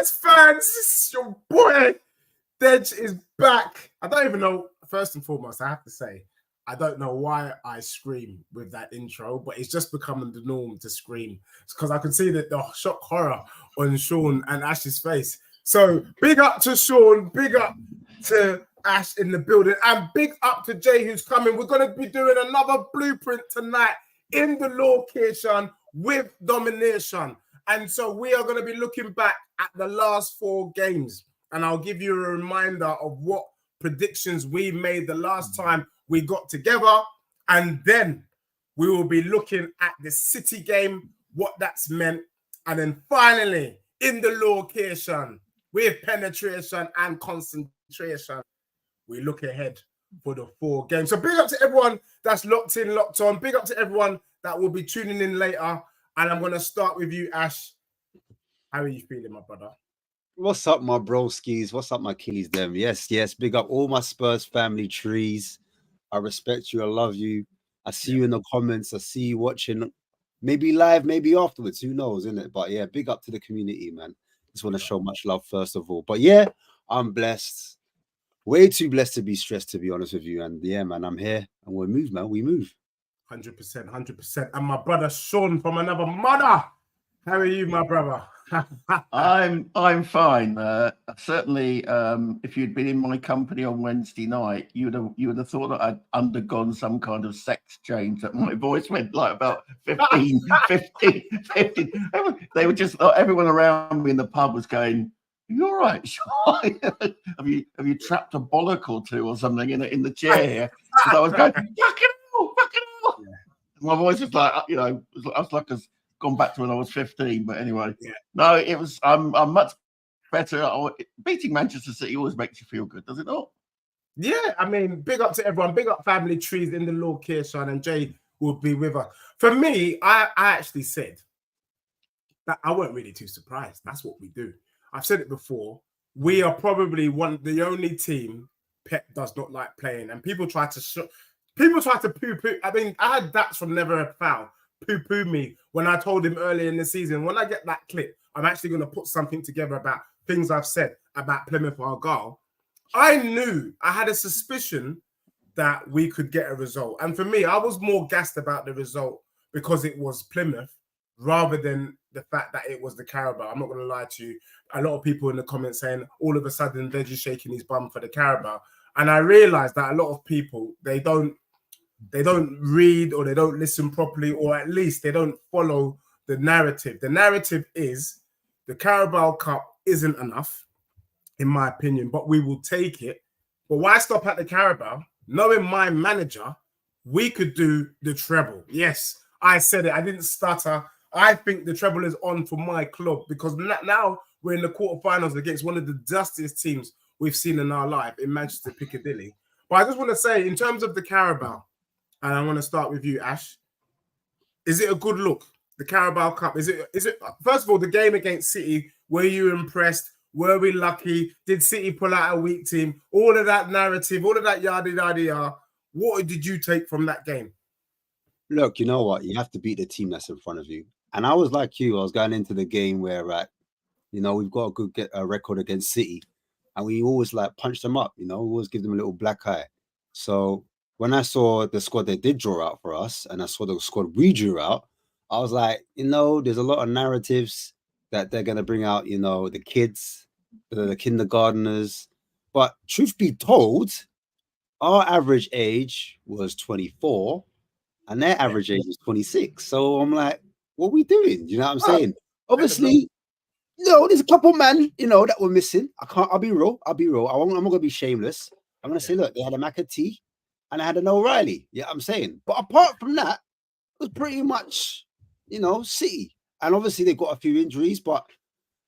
Spurs fans, it's your boy Dej is back. I don't even know, first and foremost, I have to say, I don't know why I scream with that intro, but it's just becoming the norm to scream. It's because I could see that the shock horror on Sean and Ash's face. So big up to Sean, big up to Ash in the building, and big up to Jay who's coming. We're going to be doing another blueprint tonight in the location with domination. And so we are going to be looking back at the last 4 games. And I'll give you a reminder of what predictions we made the last time we got together. And then we will be looking at the City game, what that's meant. And then finally, in the location, with penetration and concentration, we look ahead for the 4 games. So big up to everyone that's locked in, locked on. Big up to everyone that will be tuning in later. And I'm going to start with you, Ash. How are you feeling, my brother? What's up, my broskies? What's up, my killies, them? Yes. Big up all my Spurs family trees. I respect you. I love you. I see you in the comments. I see you watching, maybe live, maybe afterwards. Who knows, innit? But yeah, big up to the community, man. Just want to show much love, first of all. But yeah, I'm blessed. Way too blessed to be stressed, to be honest with you. And yeah, man, I'm here. And we move, man. We move. 100%. And my brother Sean from another mother. How are you, my brother? I'm fine. Certainly, if you'd been in my company on Wednesday night, you would have thought that I'd undergone some kind of sex change. That my voice went like about 15. They were just everyone around me in the pub was going, "You all right, Sean? have you trapped a bollock or 2 or something in the chair here?" Because I was going, fucking hell. Yeah. My voice was like, I was like gone back to when I was 15, but anyway, no, it was. I'm much better. Beating Manchester City always makes you feel good, does it not? Yeah, I mean, big up to everyone. Big up family trees in the location, and Jay will be with us. For me, I actually said that I weren't really too surprised. That's what we do. I've said it before. We are probably the only team Pep does not like playing, and people try to poo-poo. I mean, I had that from Never a Foul. Poo-poo me when I told him earlier in the season, when I get that clip, I'm actually going to put something together about things I've said about Plymouth Argyle. I knew, I had a suspicion that we could get a result. And for me, I was more gassed about the result because it was Plymouth rather than the fact that it was the Carabao. I'm not going to lie to you. A lot of people in the comments saying all of a sudden they're just shaking his bum for the Carabao. And I realized that a lot of people, they don't read or they don't listen properly, or at least they don't follow the narrative. The narrative is the Carabao Cup isn't enough, in my opinion, but we will take it. But why stop at the Carabao? Knowing my manager, we could do the treble. Yes, I said it. I didn't stutter. I think the treble is on for my club because now we're in the quarterfinals against one of the dustiest teams we've seen in our life in Manchester Piccadilly. But I just want to say, in terms of the Carabao, and I want to start with you, Ash. Is it a good look? The Carabao Cup. Is it? First of all, the game against City. Were you impressed? Were we lucky? Did City pull out a weak team? All of that narrative, all of that yada. What did you take from that game? Look, you know what? You have to beat the team that's in front of you. And I was like you. I was going into the game where, we've got a good record against City, and we always punch them up. We always give them a little black eye. So when I saw the squad they did draw out for us, and I saw the squad we drew out, I was like, there's a lot of narratives that they're going to bring out, the kids, the kindergarteners. But truth be told, our average age was 24, and their average age was 26. So I'm like, what are we doing? You know what I'm saying? Obviously, there's a couple men, that were missing. I'll be real. I'm not going to be shameless. I'm going to say, look, they had a McAtee, and I had an O'Reilly. Yeah, I'm saying. But apart from that, it was pretty much, City. And obviously they got a few injuries, but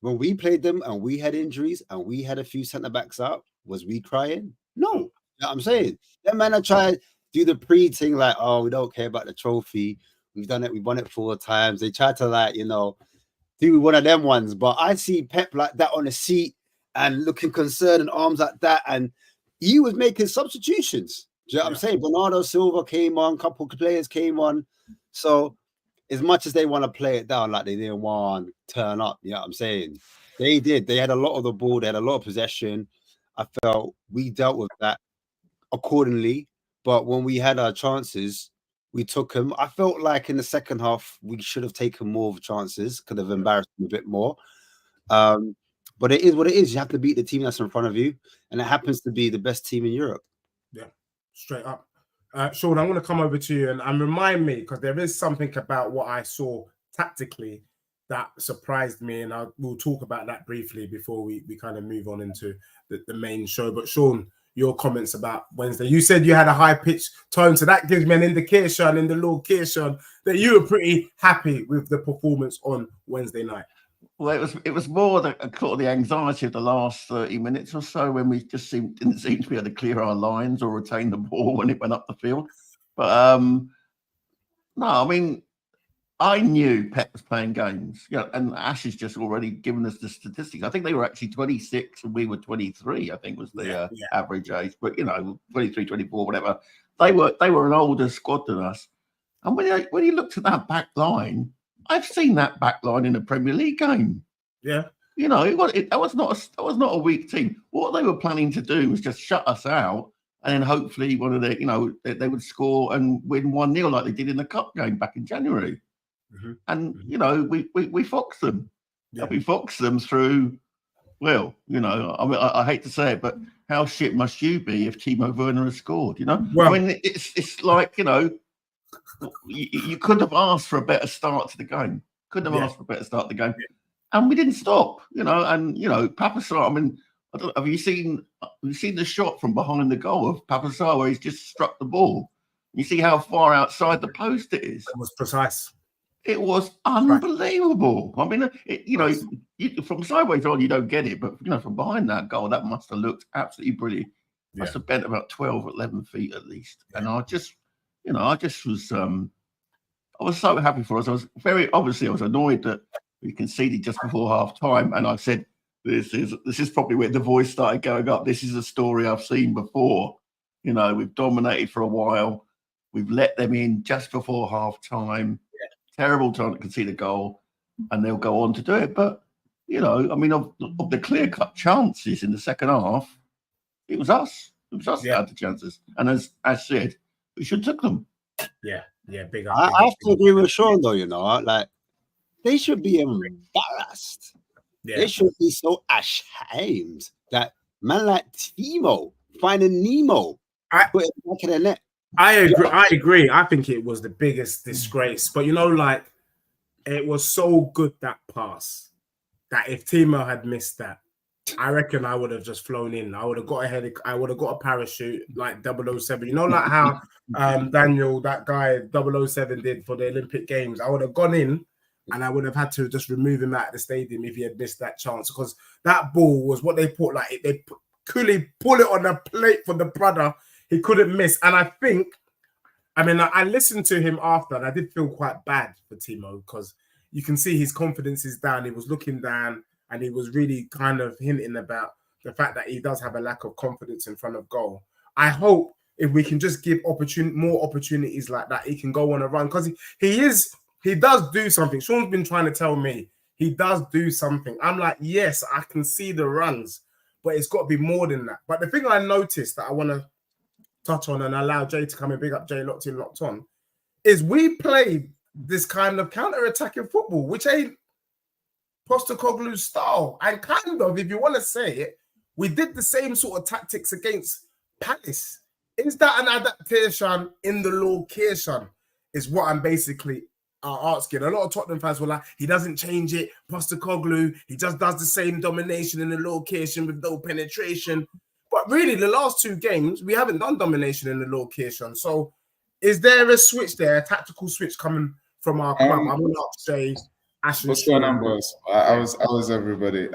when we played them and we had injuries and we had a few centre-backs out, was we crying? No. You know what I'm saying? That man, I tried to do the pre-thing like, oh, we don't care about the trophy. We've done it. We've won it 4 times. They tried to do one of them ones. But I see Pep like that on the seat and looking concerned and arms like that. And he was making substitutions. Do you know what I'm saying? Bernardo Silva came on, a couple of players came on. So as much as they want to play it down like they didn't want to turn up, you know what I'm saying? They did. They had a lot of the ball. They had a lot of possession. I felt we dealt with that accordingly. But when we had our chances, we took them. I felt like in the second half, we should have taken more of chances, could have embarrassed them a bit more. But it is what it is. You have to beat the team that's in front of you. And it happens to be the best team in Europe. Yeah, straight up. Sean, I'm going to come over to you and remind me, because there is something about what I saw tactically that surprised me, and we'll talk about that briefly before we kind of move on into the main show. But Sean, your comments about Wednesday. You said you had a high-pitched tone, so that gives me an indication in the location that you were pretty happy with the performance on Wednesday night. Well, it was more the anxiety of the last 30 minutes or so when we just didn't seem to be able to clear our lines or retain the ball when it went up the field. But no, I mean, I knew Pep was playing games. Yeah, and Ash has just already given us the statistics. I think they were actually 26 and we were 23, I think was the average age. But, 23, 24, whatever. They were an older squad than us. And when you looked at that back line, I've seen that back line in a Premier League game. Yeah. That was not a weak team. What they were planning to do was just shut us out, and then hopefully they would score and win 1-0 like they did in the cup game back in January. Mm-hmm. And we foxed them. Yeah. We foxed them through. Well, I hate to say it, but how shit must you be if Timo Werner has scored? Well, I mean, it's like you couldn't have asked for a better start to the game. And we didn't stop. Papasar. I mean, have you seen the shot from behind the goal of Papasar where he's just struck the ball? You see how far outside the post it is. It was precise. It was unbelievable. I mean, from sideways on, you don't get it, but from behind that goal, that must have looked absolutely brilliant. Must have bent about 12, 11 feet at least. And I just was, I was so happy for us. I was annoyed that we conceded just before half time. And I said, this is probably where the voice started going up. This is a story I've seen before. We've dominated for a while. We've let them in just before half time. Terrible time to concede a goal, and they'll go on to do it. But, I mean, of the clear-cut chances in the second half, it was us. It was us that had the chances. And as said, we should have took them. Yeah, big up. I have to agree with Sean, though, like, they should be embarrassed. Yeah. They should be so ashamed that man like Timo finding Nemo put it back in the net. I agree. I think it was the biggest disgrace. But it was so good, that pass, that if Timo had missed that, I reckon I would have just flown in. I would have got I would have got a parachute like 007. Like how Daniel, that guy 007 did for the Olympic Games. I would have gone in and I would have had to just remove him out of the stadium if he had missed that chance, because that ball was what they put, like they coolly pull it on a plate for the brother. He couldn't miss. And I listened to him after, and I did feel quite bad for Timo, because you can see his confidence is down. He was looking down, and he was really kind of hinting about the fact that he does have a lack of confidence in front of goal. I hope if we can just give more opportunities like that, he can go on a run, because he does do something. Sean's been trying to tell me he does do something. I'm like, yes, I can see the runs, but it's got to be more than that. But the thing I noticed that I want to touch on and allow Jay to come and big up Jay locked on, is we played this kind of counter-attacking football, which ain't Postecoglou's style. And kind of, if you want to say it, we did the same sort of tactics against Palace. Is that an adaptation in the location? Is what I'm basically asking. A lot of Tottenham fans were like, he doesn't change it. Postecoglou, he just does the same domination in the location with no penetration. But really, the last two games, we haven't done domination in the location. So is there a switch there, a tactical switch coming from our club? I'm going to say, Ashley. What's going on, boys? I was everybody.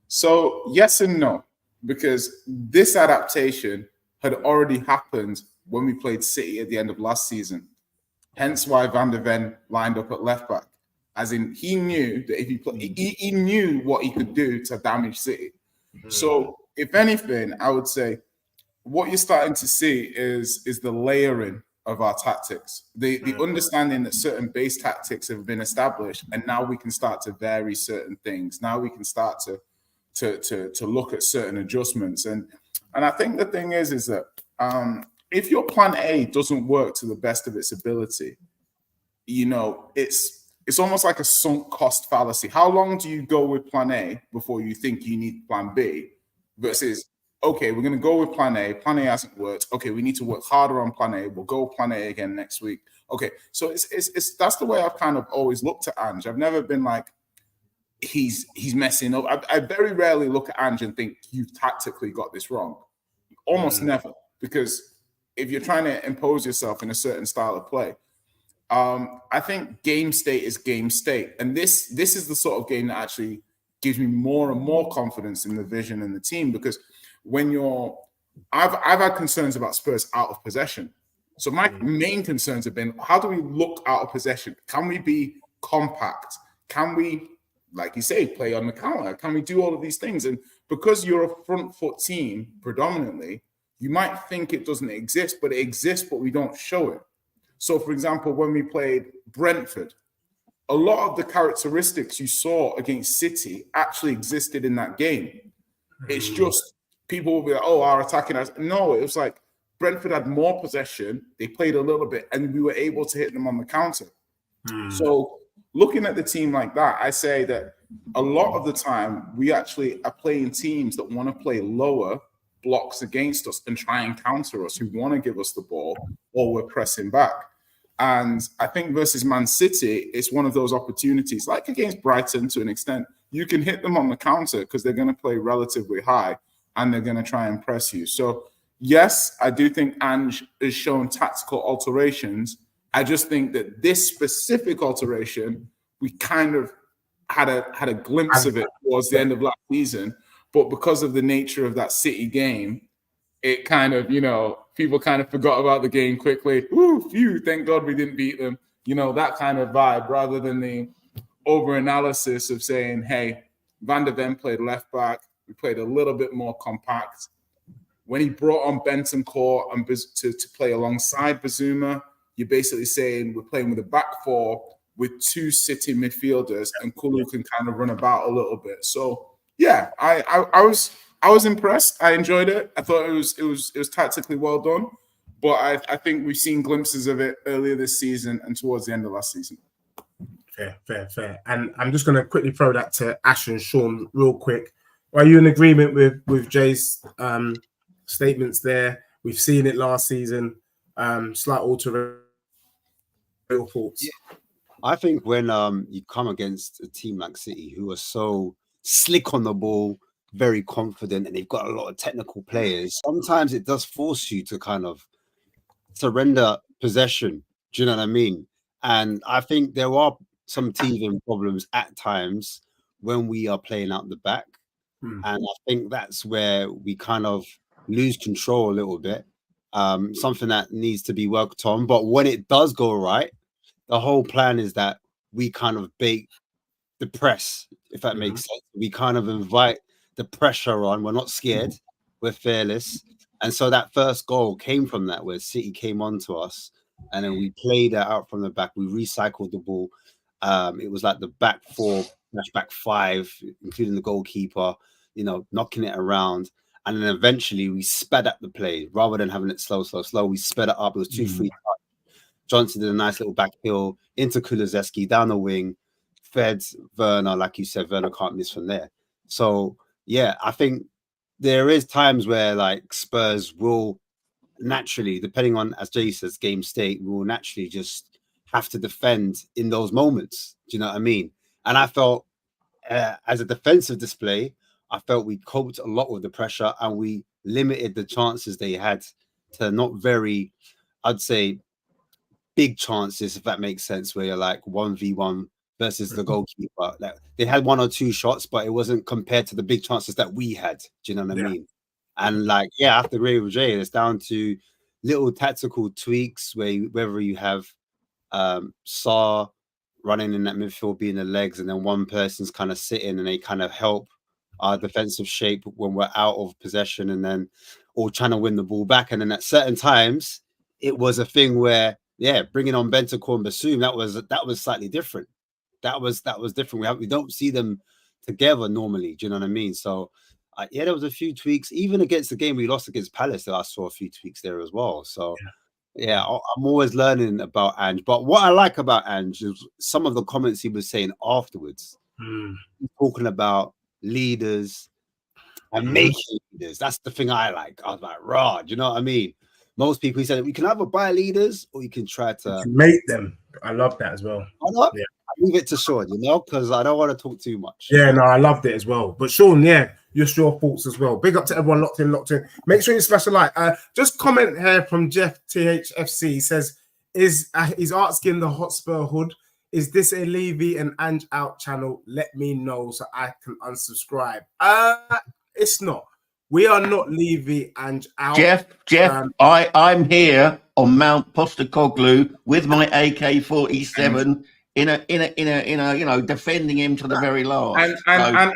So yes and no, because this adaptation had already happened when we played City at the end of last season. Hence why Van der Ven lined up at left back. As in, he knew that if he knew what he could do to damage City. Mm-hmm. So if anything, I would say what you're starting to see is the layering of our tactics. The understanding that certain base tactics have been established, and now we can start to vary certain things. Now we can start to look at certain adjustments. And I think the thing is that if your plan A doesn't work to the best of its ability, you know, it's almost like a sunk cost fallacy. How long do you go with plan A before you think you need plan B versus, okay, we're going to go with plan A. Plan A hasn't worked. Okay, we need to work harder on plan A. We'll go plan A again next week. Okay, so it's that's the way I've kind of always looked at Ange. I've never been like, he's messing up. I very rarely look at Ange and think you've tactically got this wrong. Almost never, because if you're trying to impose yourself in a certain style of play, I think game state is game state, and this is the sort of game that actually gives me more and more confidence in the vision and the team, because when I've had concerns about Spurs out of possession. So my main concerns have been, how do we look out of possession? Can we be compact? Can we, like you say, play on the counter? Can we do all of these things? And because you're a front foot team predominantly, you might think it doesn't exist, but it exists, but we don't show it. So, for example, when we played Brentford, a lot of the characteristics you saw against City actually existed in that game. It's just people will be like, oh, our attacking us. No, it was like Brentford had more possession. They played a little bit, and we were able to hit them on the counter. So looking at the team like that, I say that a lot of the time we actually are playing teams that want to play lower blocks against us and try and counter us, who want to give us the ball, or we're pressing back. And I think versus Man City, it's one of those opportunities, like against Brighton to an extent, you can hit them on the counter because they're going to play relatively high and they're going to try and press you. So yes, I do think Ange has shown tactical alterations. I just think that this specific alteration, we kind of had a glimpse of it towards the end of last season. But because of the nature of that City game, it kind of, you know, people kind of forgot about the game quickly. Woo, phew, thank God we didn't beat them. You know, that kind of vibe, rather than the over-analysis of saying, hey, Van der Ven played left back. We played a little bit more compact. When he brought on Bentancur and to play alongside Bazuma, you're basically saying we're playing with a back four with two City midfielders, and Kulu can kind of run about a little bit. So yeah, I was impressed. I enjoyed it. I thought it was tactically well done, but I think we've seen glimpses of it earlier this season and towards the end of last season. Fair. And I'm just going to quickly throw that to Ash and Sean real quick. Are you in agreement with Jay's statements there? We've seen it last season. Slight alteration. Real thoughts. Yeah. I think when you come against a team like City, who are so slick on the ball, very confident, and they've got a lot of technical players, sometimes it does force you to kind of surrender possession. Do you know what I mean? And I think there are some teething problems at times when we are playing out the back. And I think that's where we kind of lose control a little bit. Something that needs to be worked on. But when it does go right, the whole plan is that we kind of bait the press, if that makes sense. We kind of invite the pressure on. We're not scared. We're fearless. And so that first goal came from that, where City came onto us, and then we played it out from the back. We recycled the ball. It was like the back four, back five, including the goalkeeper, you know, knocking it around. And then eventually we sped up the play rather than having it slow. We sped it up. It was 2-3. Johnson did a nice little back heel into Kulusevski down the wing, fed Werner, like you said, Werner can't miss from there. So yeah, I think there is times where like Spurs will naturally, depending on, as Jay says, game state, we will naturally just have to defend in those moments. Do you know what I mean? And I felt as a defensive display, I felt we coped a lot with the pressure and we limited the chances they had to not very, I'd say, big chances, if that makes sense, where you're like 1v1 versus the goalkeeper. Like, they had one or two shots, but it wasn't compared to the big chances that we had. Do you know what I mean? And like, yeah, after agree with Jay, it's down to little tactical tweaks whether you have Saar running in that midfield, being the legs, and then one person's kind of sitting and they kind of help our defensive shape when we're out of possession, and then or trying to win the ball back. And then at certain times, it was a thing where, yeah, bringing on Bentancur and Bassoon, that was slightly different. That was different. We don't see them together normally. Do you know what I mean? So, yeah, there was a few tweaks. Even against the game we lost against Palace, I saw a few tweaks there as well. So, yeah, I'm always learning about Ange. But what I like about Ange is some of the comments he was saying afterwards, talking about leaders and making leaders. That's the thing I like. I was like, raw. Do you know what I mean? Most people, he said, we can either buy leaders or you can try to make them. I love that as well. Yeah. I leave it to Sean, you know, because I don't want to talk too much. Yeah, no, I loved it as well. But Sean, yeah, just your thoughts as well. Big up to everyone locked in. Make sure you smash a like. Just comment here from Jeff THFC. He says, he's asking the Hotspur Hood, is this a Levy and Ange out channel? Let me know so I can unsubscribe. It's not. We are not Levy and out. Jeff, I'm here on Mount Postacoglu with my AK-47 in a defending him to the very last. And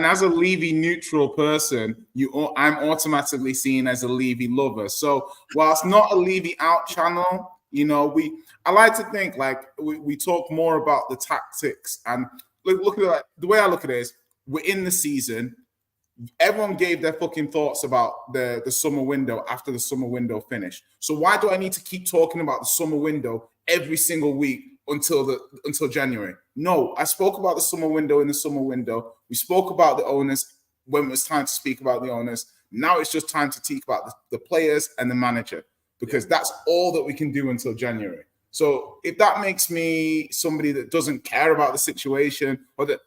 as a Levy neutral person, I'm automatically seen as a Levy lover. So whilst not a Levy out channel, you know, I like to think like we talk more about the tactics, and look at it, the way I look at it is we're in the season. Everyone gave their fucking thoughts about the summer window after the summer window finished. So why do I need to keep talking about the summer window every single week until January? No, I spoke about the summer window in the summer window. We spoke about the owners when it was time to speak about the owners. Now it's just time to speak about the players and the manager, because that's all that we can do until January. So if that makes me somebody that doesn't care about the situation, or that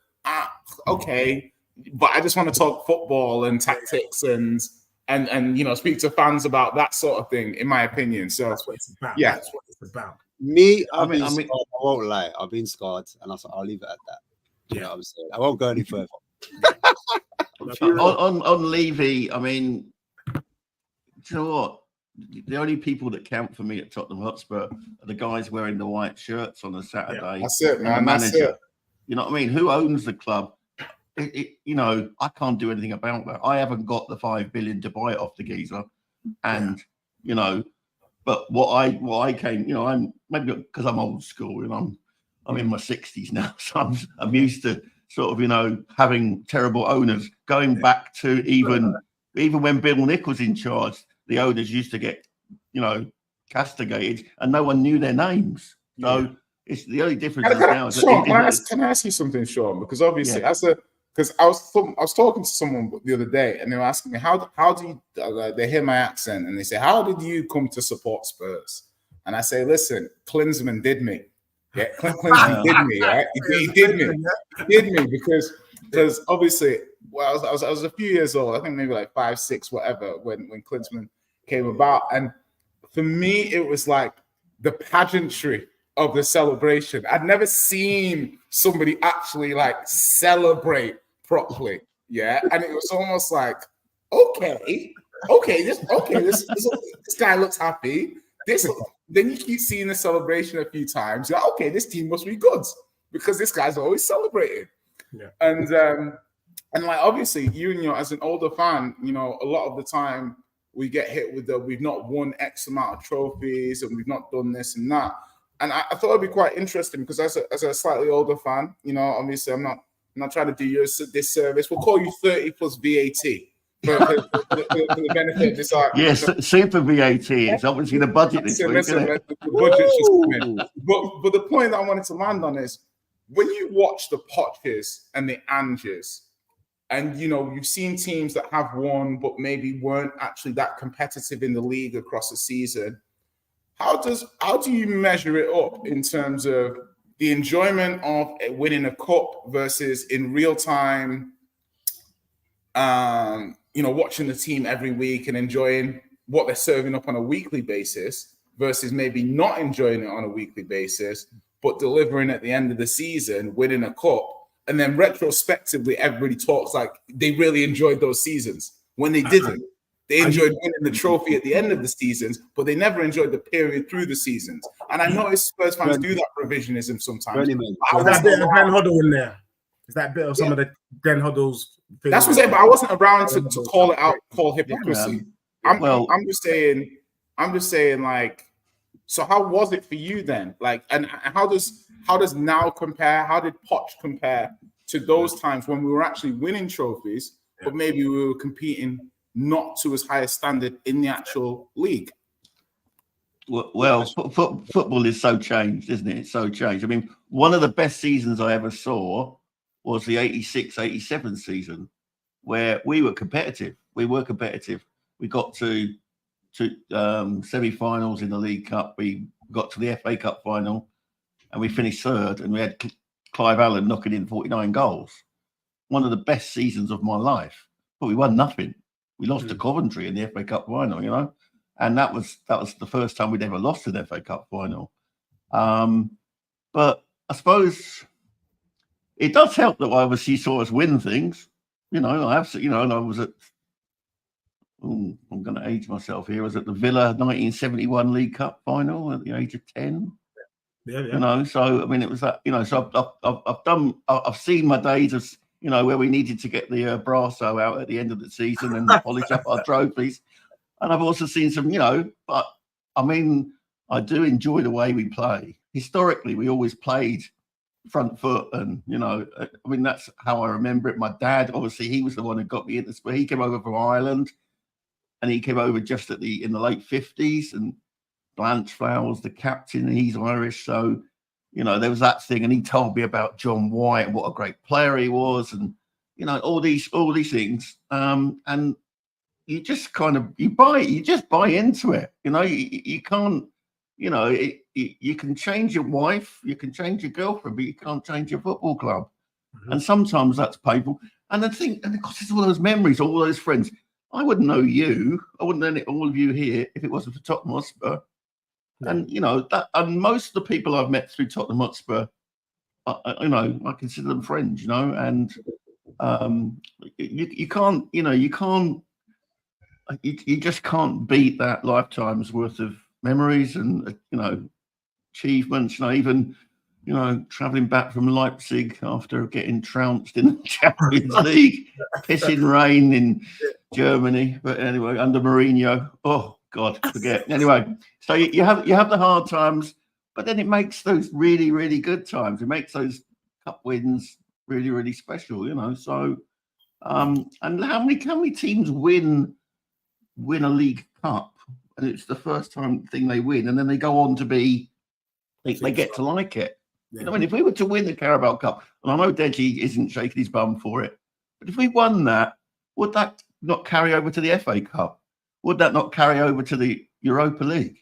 okay, but I just want to talk football and tactics and you know, speak to fans about that sort of thing, in my opinion. So that's what it's about. Yeah, that's what it's about. Me, I won't lie. I've been scarred, and I'll leave it at that. You know what I'm saying? I won't go any further. on Levy, I mean, do you know what? The only people that count for me at Tottenham Hotspur are the guys wearing the white shirts on a Saturday. Yeah, that's it, man. The manager. That's it. You know what I mean? Who owns the club? You know, I can't do anything about that. I haven't got the 5 billion to buy it off the geezer, and you know. But what I came, you know, I'm maybe because I'm old school and I'm in my 60s now, so I'm used to sort of, you know, having terrible owners. Going back to even when Bill Nicholls in charge, the owners used to get, you know, castigated, and no one knew their names. So it's the only difference now. Sean, can I ask you something, Sean? Because obviously, because I was talking to someone the other day, and they were asking me how do you? They hear my accent, and they say, "How did you come to support Spurs?" And I say, "Listen, Klinsmann did me. Yeah, Klinsmann did me. Right? He did me. He did me because obviously, well, I was a few years old. I think maybe like 5, 6, whatever, when Klinsmann came about, and for me, it was like the pageantry of the celebration. I'd never seen somebody actually like celebrate properly, and it was almost like, okay, this guy looks happy. Then you keep seeing the celebration a few times. You're like, okay, this team must be good because this guy's always celebrating. And like obviously, as an older fan, you know, a lot of the time we get hit with we've not won X amount of trophies and we've not done this and that. And I thought it'd be quite interesting because as a slightly older fan, you know, obviously I'm not trying to do you this service. We'll call you 30 plus VAT for the benefit of this argument. Yes, super VAT. It's obviously the budget this week. The budget's just coming. But the point that I wanted to land on is when you watch the Poches and the Anges, and you know you've seen teams that have won but maybe weren't actually that competitive in the league across the season. How do you measure it up in terms of the enjoyment of winning a cup versus in real time, you know, watching the team every week and enjoying what they're serving up on a weekly basis versus maybe not enjoying it on a weekly basis, but delivering at the end of the season, winning a cup, and then retrospectively everybody talks like they really enjoyed those seasons when they didn't. They enjoyed winning the trophy at the end of the seasons, but they never enjoyed the period through the seasons. And I notice Spurs fans do that revisionism sometimes. Is that bit of Glenn Hoddle in there? Is that bit of some of the Glenn Hoddle's things? That's what I'm saying, but I wasn't around to call it out, call hypocrisy. I'm just saying, I'm just saying, like, so how was it for you then? Like, and how does now compare? How did Poch compare to those times when we were actually winning trophies, but maybe we were competing not to as high a standard in the actual league? Well, football is so changed, isn't it? It's so changed. I mean, one of the best seasons I ever saw was the 86-87 season, where we were competitive. We got to semi-finals in the League Cup. We got to the FA Cup final, and we finished third. And we had Clive Allen knocking in 49 goals. One of the best seasons of my life. But we won nothing. We lost to Coventry in the FA Cup final, you know. And that was the first time we'd ever lost an FA Cup final. But I suppose it does help that obviously saw us win things. You know, I was at, I'm going to age myself here. I was at the Villa 1971 League Cup final at the age of 10. Yeah. You know, so I mean, it was that. You know, so I've seen my days of, you know, where we needed to get the Brasso out at the end of the season and polish up our trophies. And I've also seen some, you know, but I mean, I do enjoy the way we play. Historically, we always played front foot, and, you know, I mean, that's how I remember it. My dad, obviously, he was the one who got me into Spurs. He came over from Ireland, and he came over just in the late 50s, and Blanchflower was the captain, and he's Irish. So, you know, there was that thing, and he told me about John White and what a great player he was, and, you know, all these things. And you just kind of you just buy into it. You know, you can't, you know, you can change your wife, you can change your girlfriend, but you can't change your football club. And sometimes that's painful. And of course, it's all those memories, all those friends. I wouldn't know you, I wouldn't know all of you here if it wasn't for Tottenham Hotspur. And, you know, that, and most of the people I've met through Tottenham Hotspur, you know, I consider them friends, you know, and you can't, you know, you just can't beat that lifetime's worth of memories and, you know, achievements. You know, even, you know, traveling back from Leipzig after getting trounced in the Champions League, pissing rain in Germany. But anyway, under Mourinho, oh God, forget. Anyway, so you have the hard times, but then it makes those really, really good times. It makes those cup wins really, really special. You know, so and how many teams win a League Cup, and it's the first time thing they win, and then they go on to be, they get to like it. You know, I mean, if we were to win the Carabao Cup, and I know Deji isn't shaking his bum for it, but if we won that, would that not carry over to the FA Cup? Would that not carry over to the Europa League?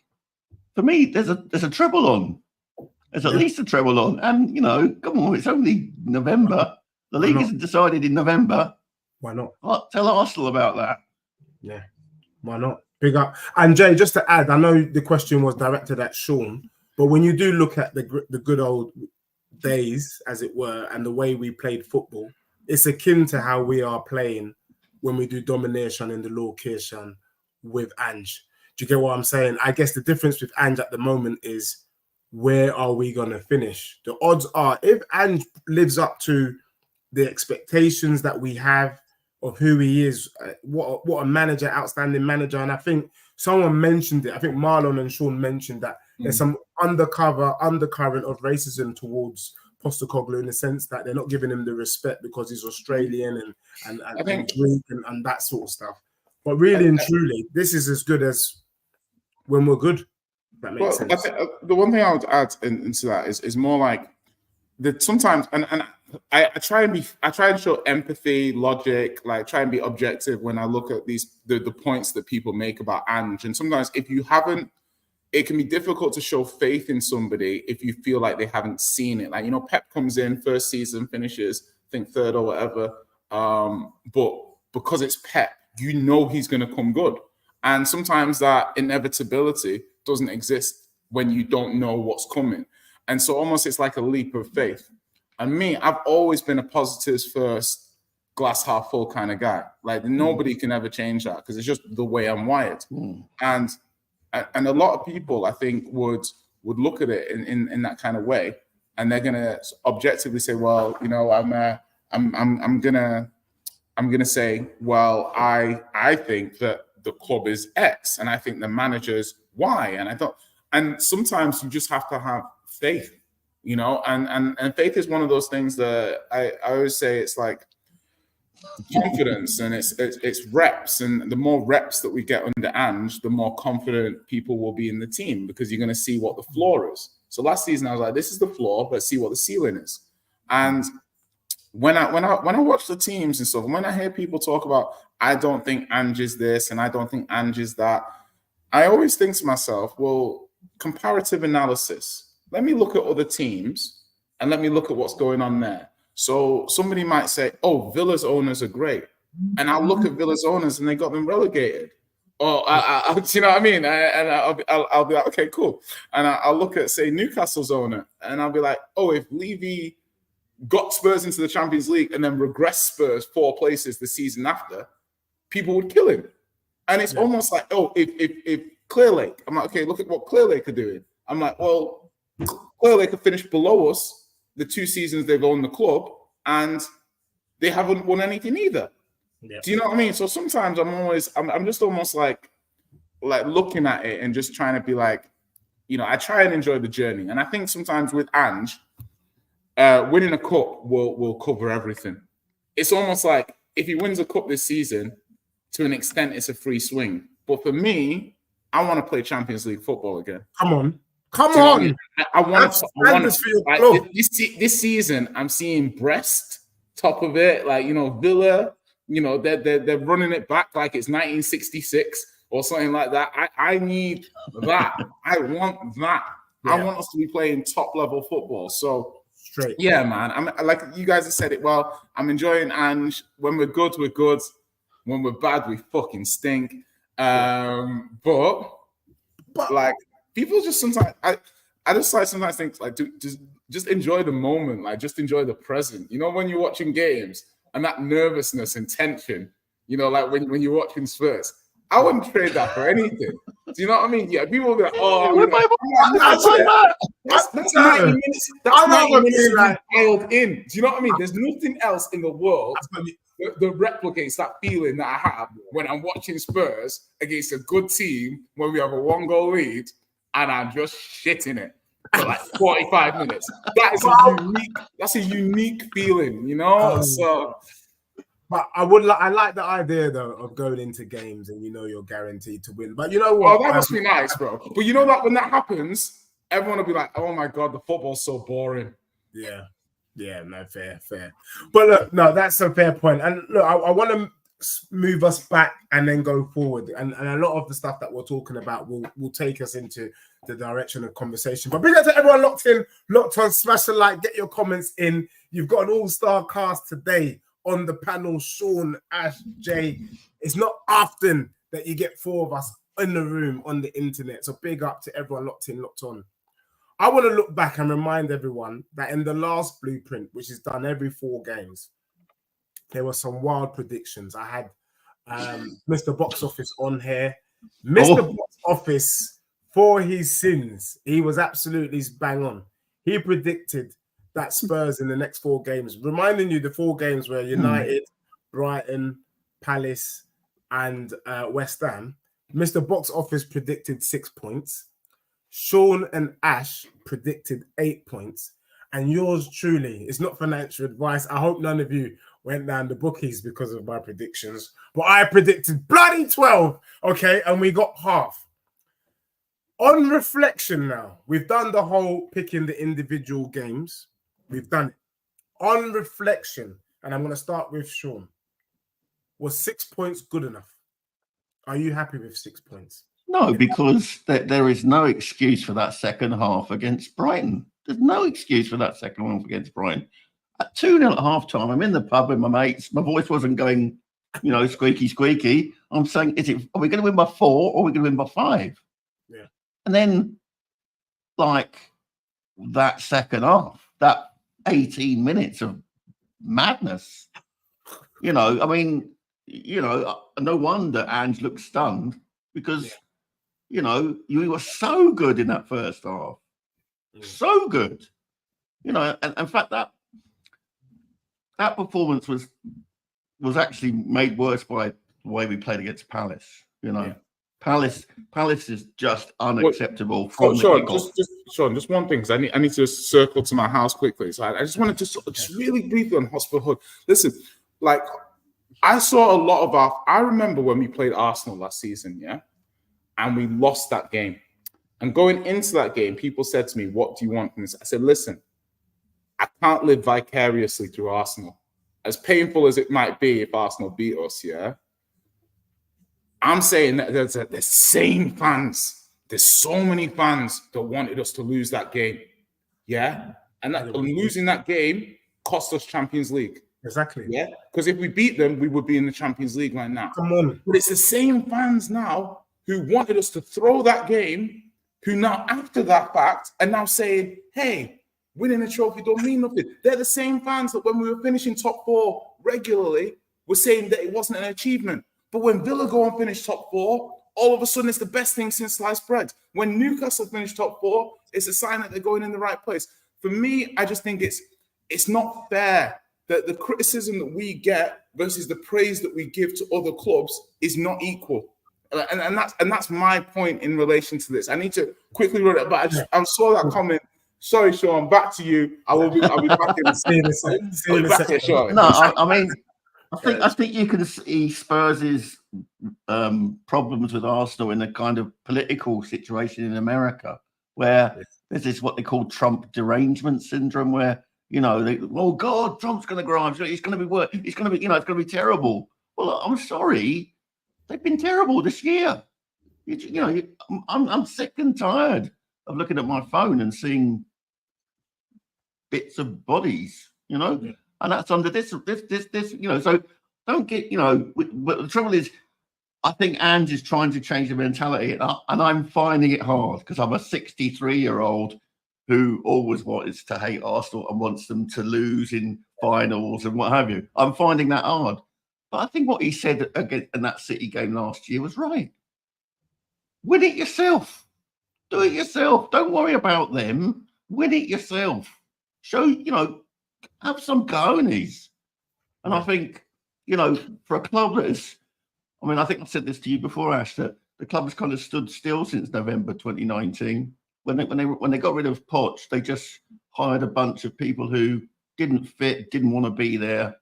For me, there's a treble on. There's at least a treble on, and, you know, come on, it's only November. The league isn't decided in November. Why not? Tell Arsenal about that. Yeah. Why not? Big up. And Jay, just to add, I know the question was directed at Sean, but when you do look at the good old days, as it were, and the way we played football, it's akin to how we are playing when we do domination in the location with Ange. Do you get what I'm saying? I guess the difference with Ange at the moment is, where are we going to finish? The odds are, if Ange lives up to the expectations that we have of who he is, what a manager, outstanding manager. And I think someone mentioned it. I think Marlon and Sean mentioned that there's some undercurrent of racism towards Postecoglou, in the sense that they're not giving him the respect because he's Australian and Greek and that sort of stuff. But really and truly, this is as good as when we're good. That makes sense. I think, the one thing I would add into that is more like that sometimes, and I try and show empathy, logic, like try and be objective when I look at the points that people make about Ange. And sometimes if you haven't, it can be difficult to show faith in somebody if you feel like they haven't seen it. Like, you know, Pep comes in, first season, finishes, I think third or whatever. But because it's Pep, you know he's going to come good. And sometimes that inevitability doesn't exist when you don't know what's coming. And so almost it's like a leap of faith. And me, I've always been a positives first, glass half full kind of guy. Like, nobody can ever change that because it's just the way I'm wired. And a lot of people, I think, would look at it in that kind of way, and they're gonna objectively say, well, you know, I'm gonna say, well, I think that the club is X, and I think the manager's why? And I don't. And sometimes you just have to have faith, you know. And faith is one of those things that I always say it's like confidence, and it's reps. And the more reps that we get under Ange, the more confident people will be in the team, because you're going to see what the floor is. So last season I was like, this is the floor, let's see what the ceiling is. And when I watch the teams and stuff, and when I hear people talk about, I don't think Ange is this and I don't think Ange is that, I always think to myself, well, comparative analysis. Let me look at other teams and let me look at what's going on there. So somebody might say, oh, Villa's owners are great. And I'll look at Villa's owners and they got them relegated. Or, you know what I mean? And I'll be like, okay, cool. And I'll look at, say, Newcastle's owner, and I'll be like, oh, if Levy got Spurs into the Champions League and then regressed Spurs 4 places the season after, people would kill him. And it's almost like, oh, if Clearlake, I'm like, okay, look at what Clearlake are doing. I'm like, well, Clearlake have finished below us the 2 seasons they've owned the club, and they haven't won anything either. Yeah. Do you know what I mean? So sometimes I'm just almost like looking at it and just trying to be like, you know, I try and enjoy the journey. And I think sometimes with Ange, winning a cup will cover everything. It's almost like if he wins a cup this season, to an extent, it's a free swing. But for me, I want to play Champions League football again. Come on. I want to. This season, I'm seeing Brest top of it, like, you know, Villa. You know, they're running it back like it's 1966 or something like that. I need that. I want that. Yeah. I want us to be playing top level football. So straight. Yeah, man. I'm like you guys have said it well. I'm enjoying Ange. When we're good, we're good. When we're bad, we fucking stink. But like people just sometimes I just like sometimes think like just enjoy the moment, like just enjoy the present. You know, when you're watching games and that nervousness and tension, you know, like when you're watching Spurs, I wouldn't trade that for anything. Do you know what I mean? Yeah, people will be like, oh, that's 90 minutes. That's 90 minutes dialed in. Do you know what I mean? There's nothing else in the world that replicates that feeling that I have when I'm watching Spurs against a good team when we have a 1-goal lead and I'm just shitting it for like 45 minutes. That's a unique feeling, you know? But I like the idea though of going into games and you know you're guaranteed to win. But you know what? Oh, that must be nice, bro. But you know that when that happens, everyone will be like, oh my God, the football's so boring. Yeah. Yeah, no, fair. But look, no, that's a fair point. And look, I want to move us back and then go forward. And a lot of the stuff that we're talking about will take us into the direction of conversation. But big up to everyone locked in, locked on, smash the like, get your comments in. You've got an all-star cast today on the panel. Sean, Ash, Jay. It's not often that you get 4 of us in the room on the internet. So big up to everyone locked in, locked on. I want to look back and remind everyone that in the last blueprint, which is done every 4 games, there were some wild predictions. I had Mr. Box Office on here. Mr. Box Office, for his sins, he was absolutely bang on. He predicted that Spurs in the next 4 games, reminding you the 4 games were United, Brighton, Palace, and West Ham. Mr. Box Office predicted 6 points. Sean and Ash predicted 8 points. And yours truly, it's not financial advice. I hope none of you went down the bookies because of my predictions. But I predicted bloody 12, okay? And we got half. On reflection now, we've done the whole picking the individual games. We've done it. On reflection, and I'm going to start with Sean. Was 6 points good enough? Are you happy with 6 points? No, because there is no excuse for that second half against Brighton. There's no excuse for that second half against Brighton. At 2-0 at half-time, I'm in the pub with my mates. My voice wasn't going, you know, squeaky, squeaky. I'm saying, are we going to win by 4 or are we going to win by 5? Yeah. And then, like, that second half, that 18 minutes of madness, you know, I mean, you know, no wonder Ange looked stunned because, you know, you were so good in that first half. So good. You know, and in fact, that performance was actually made worse by the way we played against Palace, you know. Palace is just unacceptable Oh, from the Sean, kickoff. Sean, just one thing, because I need to circle to my house quickly. So I just wanted to just really briefly on Hotspur Hood. Listen, like I saw a lot of I remember when we played Arsenal last season, yeah, and we lost that game. And going into that game, people said to me, "What do you want from this?" I said, "Listen, I can't live vicariously through Arsenal. As painful as it might be if Arsenal beat us, yeah. I'm saying that there's the same fans. There's so many fans that wanted us to lose that game. Yeah. And losing that game cost us Champions League. Exactly. Yeah. Because if we beat them, we would be in the Champions League right now. Come on. But it's the same fans now who wanted us to throw that game, who now, after that fact, are now saying, hey, winning a trophy don't mean nothing. They're the same fans that when we were finishing top 4 regularly were saying that it wasn't an achievement. But when Villa go and finish top 4, all of a sudden it's the best thing since sliced bread. When Newcastle finish top 4, it's a sign that they're going in the right place. For me, I just think it's not fair that the criticism that we get versus the praise that we give to other clubs is not equal. And that's my point in relation to this. I need to quickly run it, but I saw that comment. Sorry, Sean, back to you. I'll be back in a second. Sean. No, I mean, I think you can see Spurs' problems with Arsenal in a kind of political situation in America, where there's this what they call Trump derangement syndrome, where oh God, Trump's going to grow. It's going to be worse. It's going to be it's going to be terrible. Well, I'm sorry, they've been terrible this year. I'm sick and tired of looking at my phone and seeing bits of bodies, and that's under this, so don't get, but the trouble is, I think Ange is trying to change the mentality, and I'm finding it hard because I'm a 63-year-old who always wants to hate Arsenal and wants them to lose in finals and what have you. I'm finding that hard. But I think what he said again in that City game last year was right. Win it yourself. Do it yourself. Don't worry about them. Win it yourself. Show, have some cojones. And I think, for a club that is, I think I said this to you before, Ash, that the club has kind of stood still since November 2019. When they got rid of Poch, they just hired a bunch of people who didn't fit, didn't want to be there,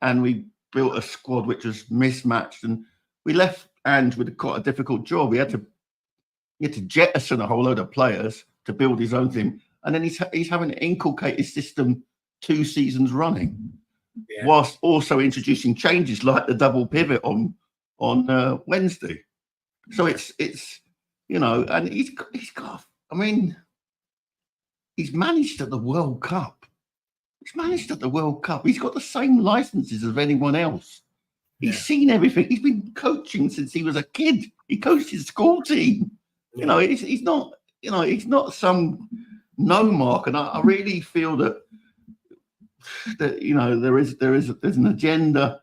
and we built a squad which was mismatched, and we left Ange with quite a difficult job. He had to jettison a whole load of players to build his own team, and then he's having to inculcate his system 2 seasons running, whilst also introducing changes like the double pivot on Wednesday. So it's and he's got. He's managed at the World Cup. He's got the same licenses as anyone else. He's seen everything. He's been coaching since he was a kid. He coached his school team. He's not some no mark. And I really feel that there's an agenda,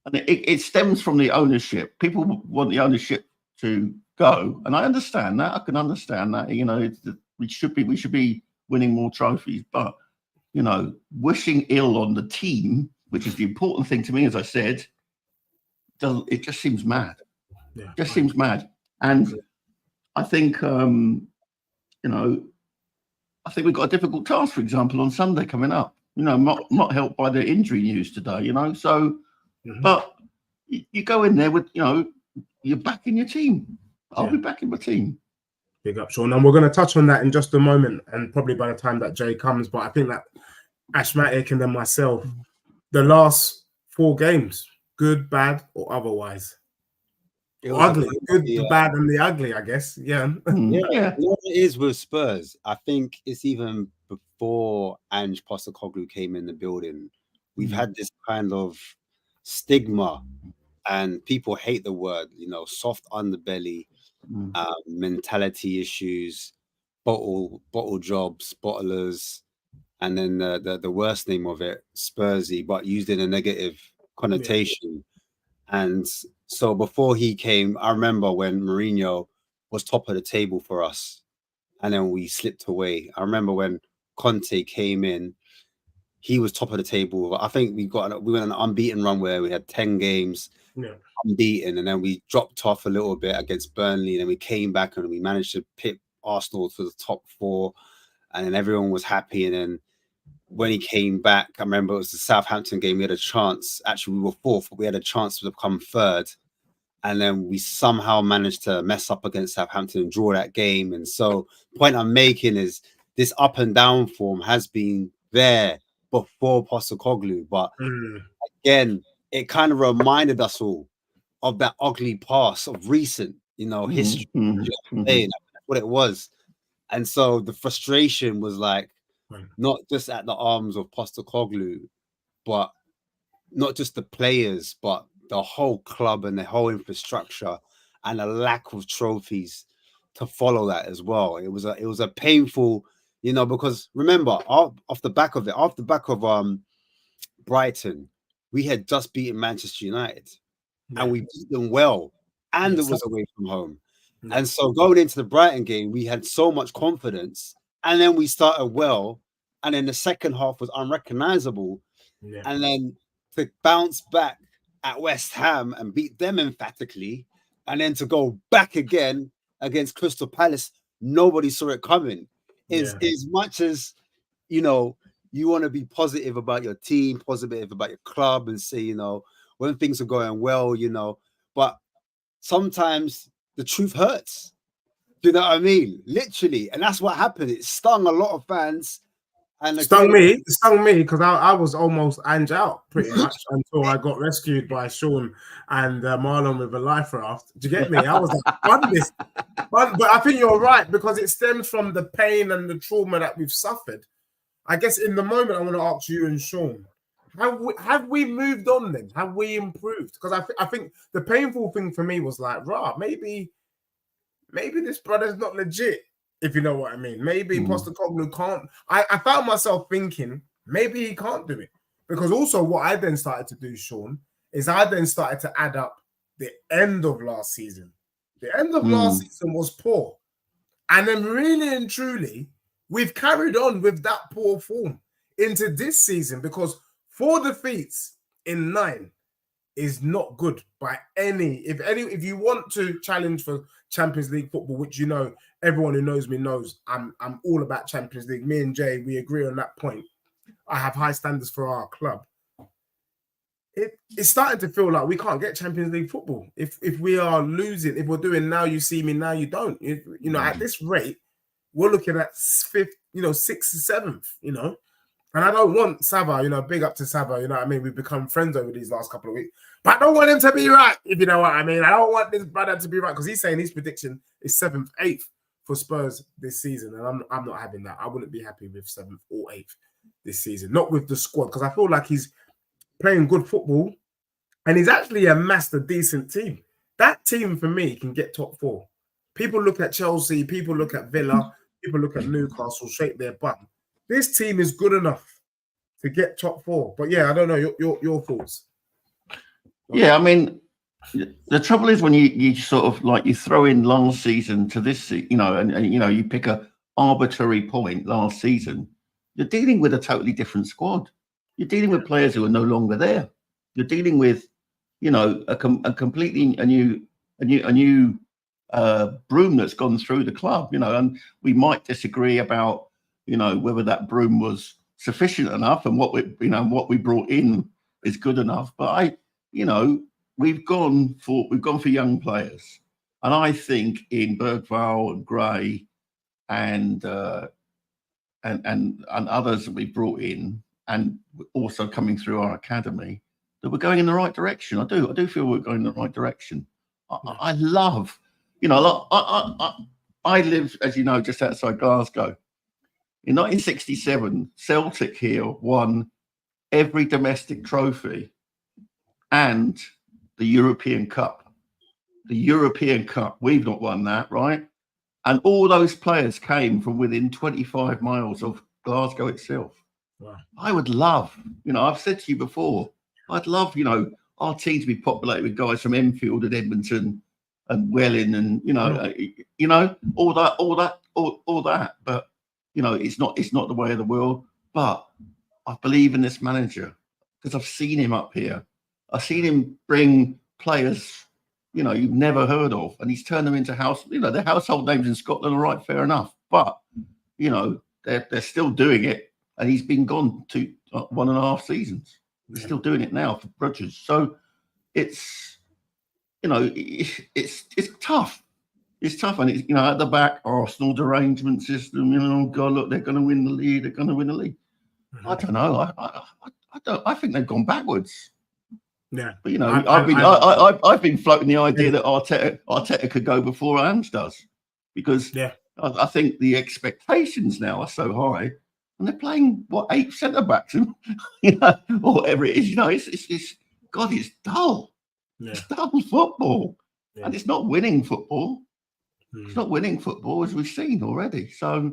and it stems from the ownership. People want the ownership to go, and I understand that. I can understand that. We should be winning more trophies, but wishing ill on the team, which is the important thing to me, as I said, it just seems mad. Seems mad. And I think I think we've got a difficult task, for example, on Sunday coming up. Not helped by the injury news today. So, but you go in there with you're backing your team. I'll be backing my team. Big up, Sean. And we're going to touch on that in just a moment, and probably by the time that Jay comes. But I think that Ashmatic and then myself, the last 4 games, good, bad, or otherwise. Ugly, good, the bad, and the ugly, I guess. Yeah. What it is with Spurs, I think it's even before Ange Postecoglou came in the building, we've had this kind of stigma, and people hate the word, soft underbelly, mentality issues, bottle jobs, bottlers, and then the worst name of it, Spursy, but used in a negative connotation. And so before he came, I remember when Mourinho was top of the table for us, and then we slipped away. I remember when Conte came in, he was top of the table. I think we went on an unbeaten run where we had 10 games, unbeaten, and then we dropped off a little bit against Burnley, and then we came back and we managed to pip Arsenal to the top 4, and then everyone was happy. And then when he came back, I remember it was the Southampton game. We had a chance. Actually, we were 4th, but we had a chance to become 3rd. And then we somehow managed to mess up against Southampton and draw that game. And so the point I'm making is this up and down form has been there before Postecoglou. But again, it kind of reminded us all of that ugly past of recent, history. That's what it was. And so the frustration was like, not just at the arms of Postecoglou, but not just the players, but the whole club and the whole infrastructure, and a lack of trophies to follow that as well. It was a painful, because remember, off the back of Brighton, we had just beaten Manchester United, and we beat them well, and it was away from home. And so going into the Brighton game, we had so much confidence, and then we started well, and then the second half was unrecognizable. And then to bounce back at West Ham and beat them emphatically, and then to go back again against Crystal Palace, nobody saw it coming. As much as, you want to be positive about your team, positive about your club, and say, when things are going well, but sometimes the truth hurts. Do you know what I mean? Literally. And that's what happened. It stung a lot of fans. And it stung me because I was almost Ange out pretty much until I got rescued by Sean and Marlon with a life raft. Do you get me? I was like, but I think you're right, because it stems from the pain and the trauma that we've suffered. I guess in the moment, I want to ask you and Sean, have we moved on then? Have we improved? Because I think the painful thing for me was like, maybe this brother's not legit. If you know what I mean. Maybe Postecoglou can't. I found myself thinking, maybe he can't do it. Because also what I then started to do, Sean, is I then started to add up the end of last season. The end of last season was poor. And then really and truly, we've carried on with that poor form into this season, because 4 defeats in 9 is not good by any. If you want to challenge for Champions League football, which everyone who knows me knows, I'm all about Champions League. Me and Jay, we agree on that point. I have high standards for our club. It's starting to feel like we can't get Champions League football if we are losing. If we're doing now you see me, now you don't. At this rate, we're looking at 5th, 6th, 7th. And I don't want Sava, big up to Sava, you know what I mean? We've become friends over these last couple of weeks. But I don't want him to be right, if you know what I mean. I don't want this brother to be right, because he's saying his prediction is 7th, 8th for Spurs this season. And I'm not having that. I wouldn't be happy with 7th or 8th this season. Not with the squad, because I feel like he's playing good football. And he's actually amassed a decent team. That team, for me, can get top 4. People look at Chelsea, people look at Villa, people look at Newcastle, shake their butt. This team is good enough to get top 4. But yeah, I don't know your thoughts. Yeah, I mean, the trouble is when you sort of like you throw in last season to this, and you pick a arbitrary point last season, you're dealing with a totally different squad. You're dealing with players who are no longer there. You're dealing with, a completely a new broom that's gone through the club. And we might disagree about whether that broom was sufficient enough and what we brought in is good enough. But we've gone for young players, and I think in Bergvall and Gray and others that we brought in, and also coming through our academy, that we're going in the right direction. I do feel we're going in the right direction. I love, I live, as you know, just outside Glasgow. In 1967, Celtic here won every domestic trophy and the European Cup. The European Cup, we've not won that, right? And all those players came from within 25 miles of Glasgow itself. Wow. I would love, I've said to you before, I'd love, our team to be populated with guys from Enfield and Edmonton and Welling and, all that. But it's not the way of the world. But I believe in this manager because I've seen him up here. I've seen him bring players, you've never heard of, and he's turned them into their household names in Scotland. All right, fair enough, but they're still doing it, and he's been gone to 1.5 seasons. He's still doing it now for Brudges. So it's it's tough. It's tough, and it's at the back, Arsenal derangement system. God, look, they're going to win the league. They're going to win the league. I don't know. I think they've gone backwards. Yeah, but I've been floating the idea that Arteta could go before Ange does, because I think the expectations now are so high, and they're playing 8 centre backs, or whatever it is. It's God, it's dull. Yeah. It's dull football, and it's not winning football. Mm. It's not winning football, as we've seen already. So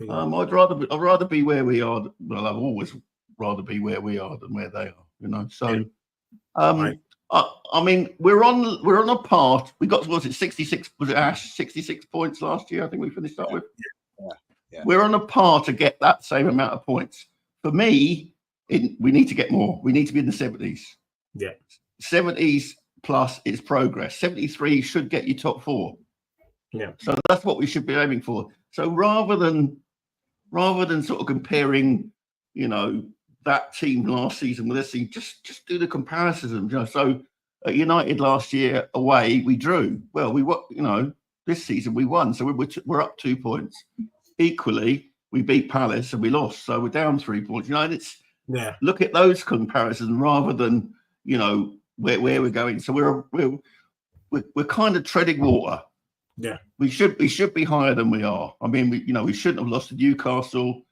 I'd rather be where we are. Well, I've always rather be where we are than where they are. So Right. I mean, we're on a path. We got, was it 66? Was it Ash 66 points last year? I think we finished up with. Yeah. We're on a path to get that same amount of points. For me, we need to get more. We need to be in the 70s. Yeah. 70s plus is progress. 73 should get you top 4. Yeah. So that's what we should be aiming for. So rather than sort of comparing, that team last season with this team, just do the comparisons. So at United last year away, we drew. Well, this season we won. So we're up 2 points. Equally, we beat Palace and we lost. So we're down 3 points. And it's look at those comparisons rather than where we're going. So we're kind of treading water. Yeah, we should be higher than we are. I mean, we shouldn't have lost to Newcastle.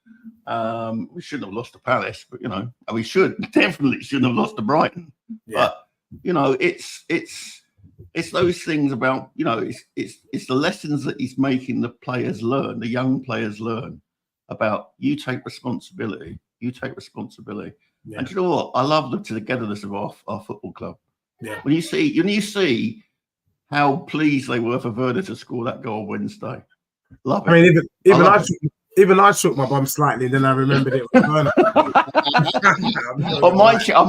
We shouldn't have lost to Palace, but and we definitely shouldn't have lost to Brighton. Yeah. But it's those things about it's the lessons that he's making the players learn, the young players learn about. You take responsibility. Yeah. And you know what? I love the togetherness of our football club. Yeah. When you see how pleased they were for Werner to score that goal Wednesday. Love it. I mean, even I shook my bum slightly, then I remembered it was Werner. on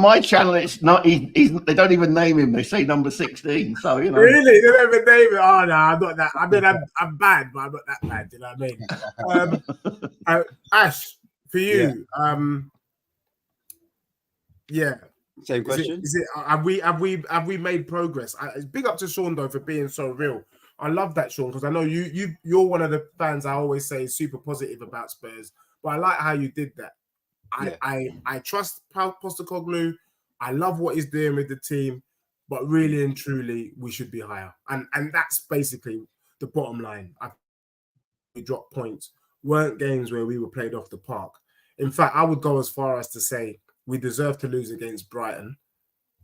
my channel, it's not. He's they don't even name him. They say number 16. So Really, they don't even name it. Oh no, I'm not that. I mean, I'm bad, but I'm not that bad. You know what I mean? Ash, for you, Same question. Is it have we made progress? Big up to Sean though for being so real. I love that, Sean, because I know you're one of the fans I always say is super positive about Spurs. But I like how you did that. I trust Postecoglou. I love what he's doing with the team, but really and truly, we should be higher. And that's basically the bottom line. We dropped points. Weren't games where we were played off the park. In fact, I would go as far as to say we deserve to lose against Brighton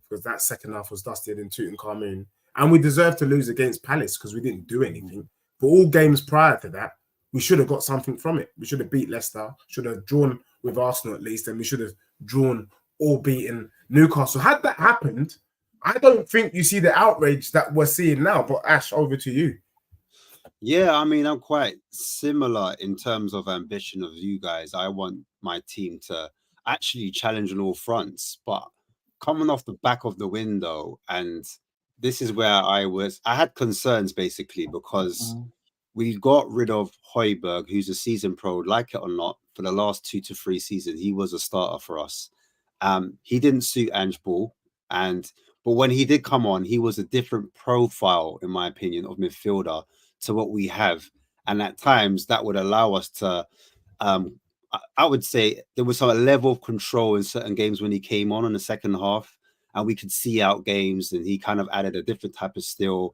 because that second half was dusted in Tutankhamun. And we deserve to lose against Palace because we didn't do anything. For all games prior to that, we should have got something from it. We should have beat Leicester, should have drawn with Arsenal at least, and we should have drawn or beaten Newcastle. Had that happened, I don't think you see the outrage that we're seeing now. But Ash, over to you. Yeah, I mean, I'm quite similar in terms of ambition of you guys. I want my team to actually challenge on all fronts, but coming off the back of the window, and this is where I had concerns basically because we got rid of Højbjerg, who's a season pro, like it or not, for the last 2 to 3 seasons. He was a starter for us. He didn't suit Ange Ball, but when he did come on, he was a different profile, in my opinion, of midfielder to what we have. And at times that would allow us to, I would say there was a level of control in certain games when he came on in the second half, and we could see out games, and he kind of added a different type of skill,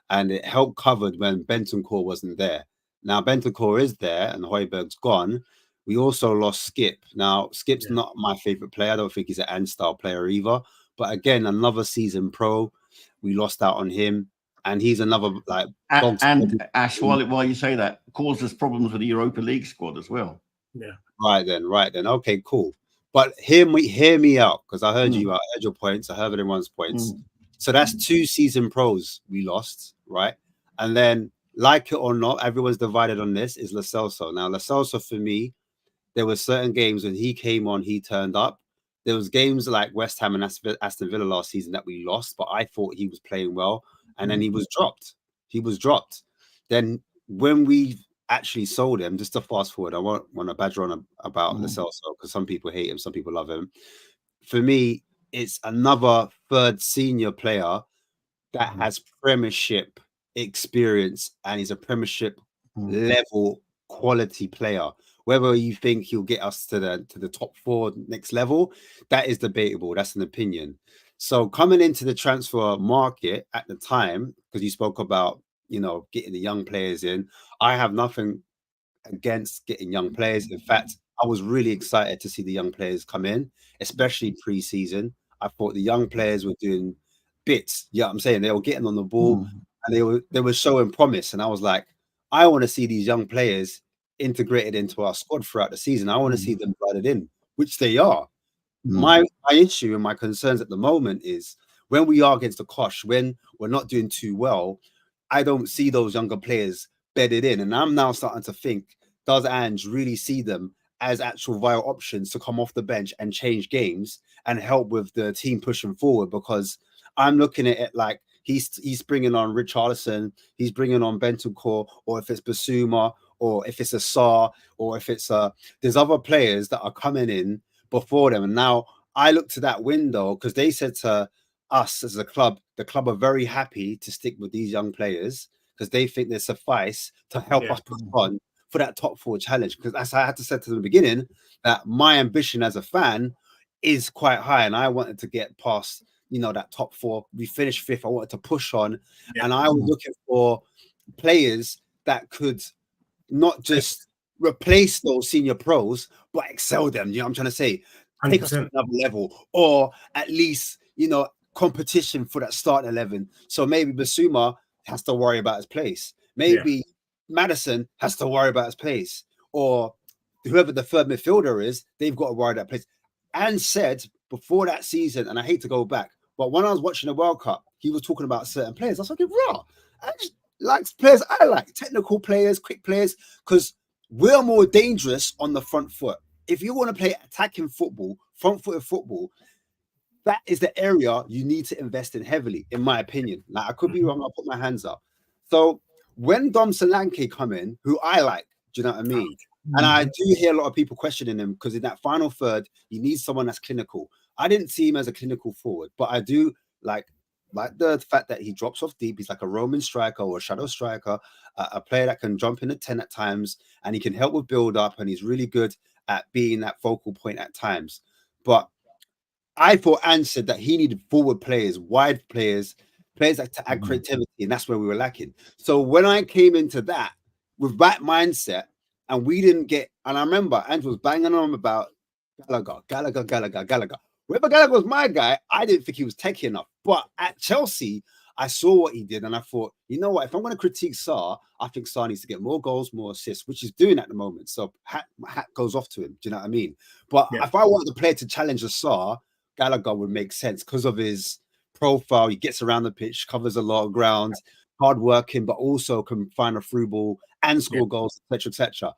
and it helped covered when Bentancur wasn't there. Now Bentancur is there and Højbjerg's gone. We also lost Skip. Now Skip's not my favorite player. I don't think he's an Ange style player either. But again, another season pro, we lost out on him. And he's another and Ash, while you say that, caused us problems with the Europa League squad as well. Yeah. Right then. Okay, cool. But hear me out, because I heard you. I heard your points. I heard everyone's points. So that's 2 season pros we lost, right? And then, like it or not, everyone's divided on this, is Lo Celso. Now, Lo Celso, for me, there were certain games when he came on, he turned up. there was games like West Ham and Aston Villa last season that we lost, but I thought he was playing well, and then he was dropped. Then when we actually sold him, just to fast forward, I won't want to badger on about the sell, because some people hate him, some people love him. For me, it's another third senior player that has Premiership experience, and he's a Premiership level quality player. Whether you think he'll get us to the top 4 next level, that is debatable. That's an opinion. So coming into the transfer market at the time, because you spoke about, you know, getting the young players in, I have nothing against getting young players. In fact, I was really excited to see the young players come in, especially pre-season. I thought the young players were doing bits. Yeah, I'm saying they were getting on the ball and they were showing promise. And I was like, I want to see these young players integrated into our squad throughout the season. I want to see them blooded in, which they are. My issue and my concerns at the moment is when we are against the Kosh, when we're not doing too well, I don't see those younger players bedded in. And I'm now starting to think, does Ange really see them as actual viable options to come off the bench and change games and help with the team pushing forward? Because I'm looking at it like he's bringing on Richarlison, he's bringing on Bentancur, or if it's Basuma, or if it's a Sarr, or if it's there's other players that are coming in before them. And now I look to that window because they said to us as a club, the club are very happy to stick with these young players because they think they suffice to help us push on for that top 4 challenge. Because as I had to say to the beginning, that my ambition as a fan is quite high, and I wanted to get past, you know, that top 4. We finished 5th. I wanted to push on, and I was looking for players that could not just replace those senior pros, but excel them. You know what I'm trying to say? Take us to another level, or at least, you know, competition for that starting 11. So maybe Basuma has to worry about his place. Maybe Maddison has to worry about his place, or whoever the third midfielder is, they've got to worry about place. And said before that season, and I hate to go back, but when I was watching the World Cup, he was talking about certain players. I was like, raw. I just like players I like, technical players, quick players, because we're more dangerous on the front foot. If you want to play attacking football, front-footed football, that is the area you need to invest in heavily, in my opinion. Like, I could be wrong, I'll put my hands up. So when Dom Solanke come in, who I like, do you know what I mean? And I do hear a lot of people questioning him because in that final third, you need someone that's clinical. I didn't see him as a clinical forward, but I do like the fact that he drops off deep. He's like a Roman striker or a shadow striker, a player that can jump in at 10 at times, and he can help with build up, and he's really good at being that focal point at times. But I thought Ange said that he needed forward players, wide players that to add creativity, and that's where we were lacking. So when I came into that with that mindset, and we didn't get, and I remember Ange was banging on about Gallagher. Whether Gallagher was my guy, I didn't think he was techy enough. But at Chelsea, I saw what he did, and I thought, you know what? If I'm going to critique Sarr, I think Sarr needs to get more goals, more assists, which he's doing at the moment. So my hat goes off to him. Do you know what I mean? But if I wanted the player to challenge a Sarr, Gallagher would make sense because of his profile. He gets around the pitch, covers a lot of ground, hardworking, but also can find a through ball and score goals, etc., etc.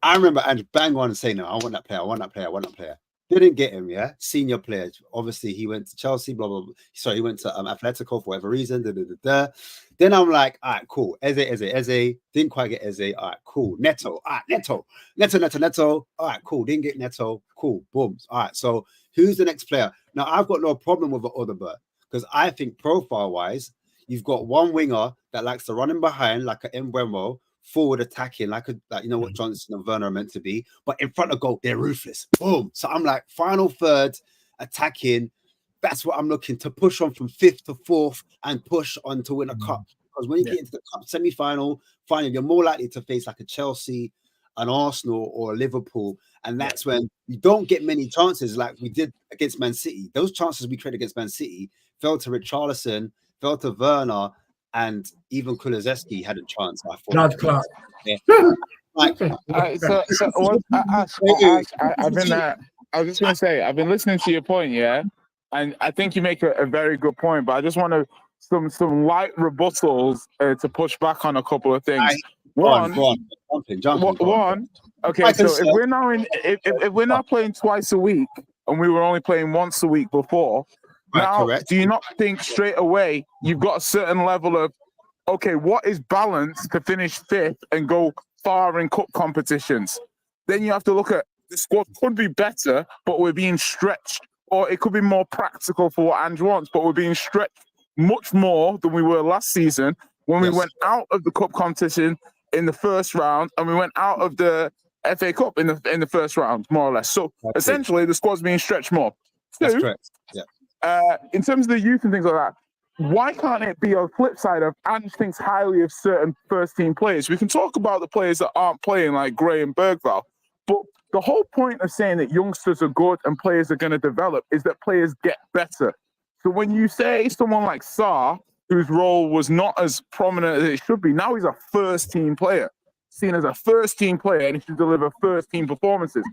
I remember Ange bang on and saying, "No, I want that player. Didn't get him, senior player. Obviously, he went to Chelsea, blah, blah, blah. Sorry, he went to Atletico for whatever reason. Then I'm like, all right, cool. Eze. Didn't quite get Eze. All right, cool. Neto. All right, Neto. All right, cool. Didn't get Neto. Cool. Boom. All right, so who's the next player? Now, I've got no problem with Odegaard because I think profile-wise, you've got one winger that likes to run in behind like an Mbeumo, forward attacking, like you know what Johnson and Werner are meant to be, but in front of goal, they're ruthless. Boom. So I'm like, final third, attacking. That's what I'm looking to push on from 5th to 4th and push on to win a cup. Because when you get into the cup semi-final, finally, you're more likely to face like a Chelsea, an Arsenal, or a Liverpool. And that's when you don't get many chances like we did against Man City. Those chances we created against Man City fell to Richarlison, fell to Werner, and even Kulusevski had a chance. I thought. I was just going to say, I've been listening to your point, and I think you make a very good point, but I just want to some light rebuttals to push back on a couple of things. One, okay, so if we're now playing twice a week, and we were only playing once a week before. Right, Now, correct. do you not think straight away you've got a certain level of, okay, what is balance to finish 5th and go far in cup competitions? Then you have to look at the squad could be better, but we're being stretched, or it could be more practical for what Ange wants, but we're being stretched much more than we were last season when we went out of the cup competition in the first round and we went out of the FA Cup in the first round, more or less. So essentially, the squad's being stretched more. That's correct. Yeah. In terms of the youth and things like that, why can't it be on the flip side of Ange thinks highly of certain first-team players? We can talk about the players that aren't playing, like Gray and Bergvall, but the whole point of saying that youngsters are good and players are going to develop is that players get better. So when you say someone like Sarr, whose role was not as prominent as it should be, now he's a first-team player, seen as a first-team player, and he should deliver first-team performances.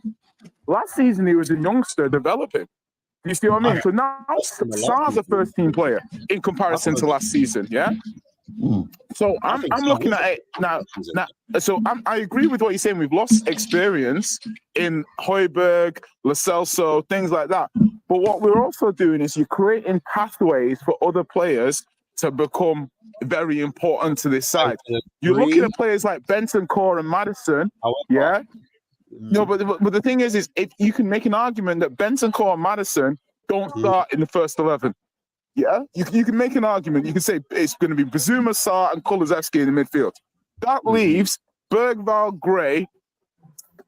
Last season, he was a youngster developing. You see what I mean? So now Sarr's a first-team player in comparison to last season, yeah? So I'm looking at it now. So I agree with what you're saying. We've lost experience in Højbjerg, Lo Celso, things like that. But what we're also doing is you're creating pathways for other players to become very important to this side. You're looking at players like Bentancur and Maddison, yeah? No, but the thing is if you can make an argument that Bentancur and Maddison don't start in the first 11. Yeah, you can make an argument. You can say it's going to be Bazuma, Sarr, and Kulusevski in the midfield. That leaves Bergvall, Gray,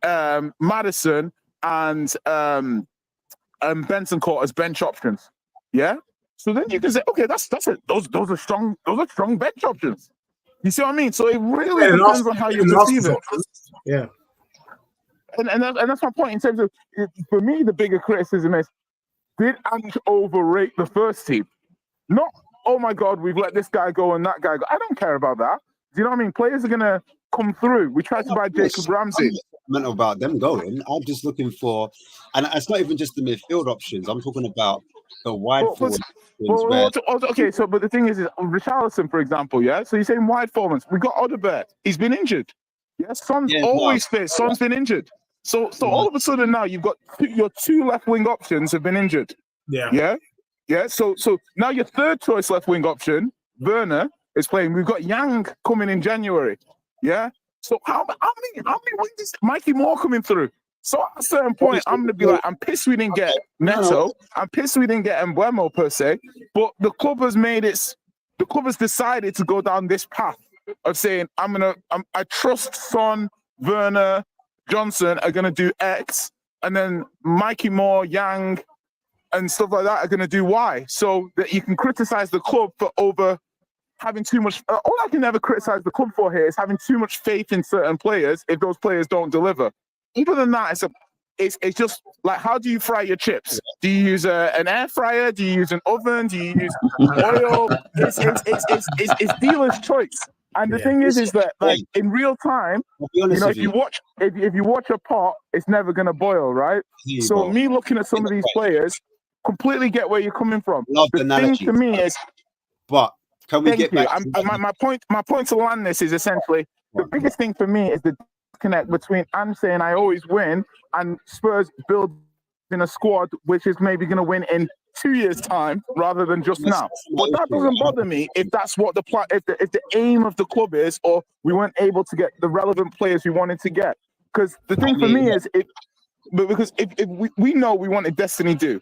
Maddison, and Bentancur as bench options. Yeah, so then you can say, okay, that's it. Those are strong bench options. You see what I mean? So it really depends on how you perceive it. Yeah. And that's my point in terms of, for me, the bigger criticism is, did Ange overrate the first team? Not, oh my God, we've let this guy go and that guy go. I don't care about that. Do you know what I mean? Players are going to come through. We tried to buy Jacob Ramsey. I'm not about them going. I'm just looking for, and it's not even just the midfield options. I'm talking about the wide forward. Okay, so but the thing is Richarlison, for example, yeah? So you're saying wide forwards. We got Odegaard. He's been injured. Yes, Son's always fit. Son's been injured. So all of a sudden now you've got your 2 left wing options have been injured. Yeah. So now your third choice left wing option, Werner, is playing. We've got Yang coming in January. Yeah. So how many wings is Mikey Moore coming through? So at a certain point, I'm gonna be like, I'm pissed we didn't get Neto. I'm pissed we didn't get Mbeumo per se. But the club has decided to go down this path of saying I trust Son, Werner, Johnson are going to do X, and then Mikey Moore, Yang, and stuff like that are going to do Y. So that you can criticize the club for over having too much. All I can ever criticize the club for here is having too much faith in certain players if those players don't deliver. Other than that, it's just like, how do you fry your chips? Do you use an air fryer? Do you use an oven? Do you use oil? It's dealer's choice. And the thing is that like in real time, if you watch a pot, it's never gonna boil, right? So me looking at some of these players, completely get where you're coming from. The thing to me is, but can we get back? My point to land this is essentially the biggest thing for me is the disconnect between I'm saying I always win and Spurs building a squad which is maybe going to win in 2 years' time rather than just now. But that doesn't bother me if that's what if the aim of the club is, or we weren't able to get the relevant players we wanted to get. Because the thing for me is, if we know we wanted Destiny Do,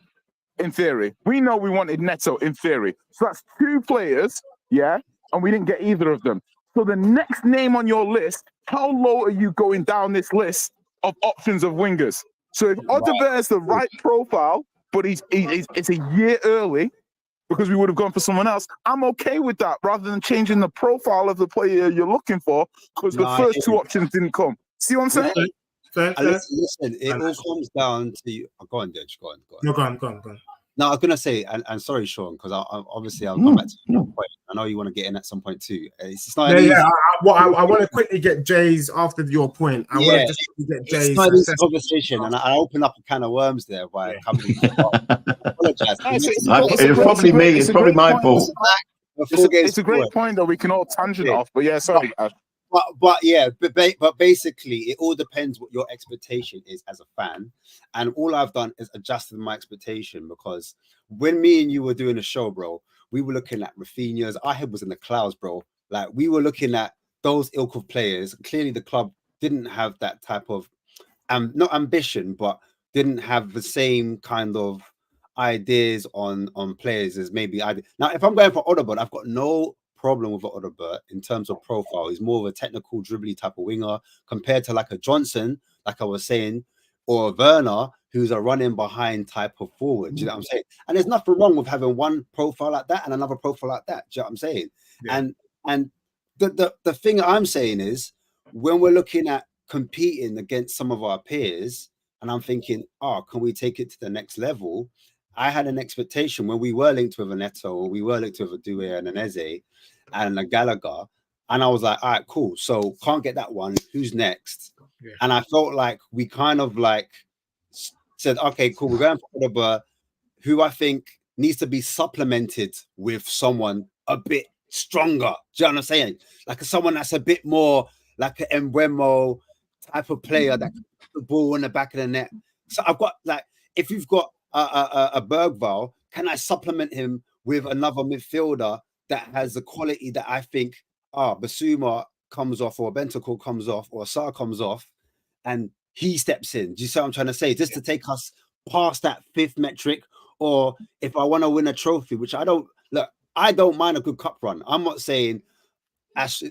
in theory. We know we wanted Neto, in theory. So that's 2 players, yeah, and we didn't get either of them. So the next name on your list, how low are you going down this list of options of wingers? So if Odegaard is the right profile, but it's a year early because we would have gone for someone else, I'm okay with that rather than changing the profile of the player you're looking for because the first 2 options didn't come. See what I'm saying? Listen, it all comes down to. Go on, Dej. Go on. No, go on. No, I was gonna say, and sorry, Sean, because I'll come back to your point. I know you want to get in at some point too. It's not. I want to quickly get Jay's after your point. I want to just get Jay's. It's not this conversation, and I open up a can of worms there by coming. Apologize. It's probably me. It's probably my fault. It's a great point that we can all tangent off. But yeah, sorry. but yeah, but basically, it all depends what your expectation is as a fan. And all I've done is adjusted my expectation, because when me and you were doing a show, bro, we were looking at Rafinha's. Our head was in the clouds, bro. Like, we were looking at those ilk of players. Clearly, the club didn't have that type of not ambition, but didn't have the same kind of ideas on players as maybe I did. Now, if I'm going for Odegaard, I've got no problem with Odegaard in terms of profile. He's more of a technical, dribbly type of winger compared to like a Johnson, like I was saying, or a Werner, who's a running behind type of forward. Do you know what I'm saying? And there's nothing wrong with having one profile like that and another profile like that. Do you know what I'm saying? Yeah. And the thing I'm saying is, when we're looking at competing against some of our peers, and I'm thinking, oh, can we take it to the next level? I had an expectation when we were linked with a Neto, or we were linked with a Doué and an Eze and a Gallagher, and I was like, all right, cool. So can't get that one. Who's next? Yeah. And I felt like we kind of like said, okay, cool, we're going for Odegaard, who I think needs to be supplemented with someone a bit stronger. Do you know what I'm saying? Like someone that's a bit more like an Mbeumo type of player that can put the ball in the back of the net. So I've got like, if you've got a Bergvall, can I supplement him with another midfielder that has the quality that I think, Basuma comes off, or Bentancur comes off, or Sarr comes off, and he steps in. Do you see what I'm trying to say? Just to take us past that fifth metric, or if I want to win a trophy, which I don't mind a good cup run. I'm not saying Ash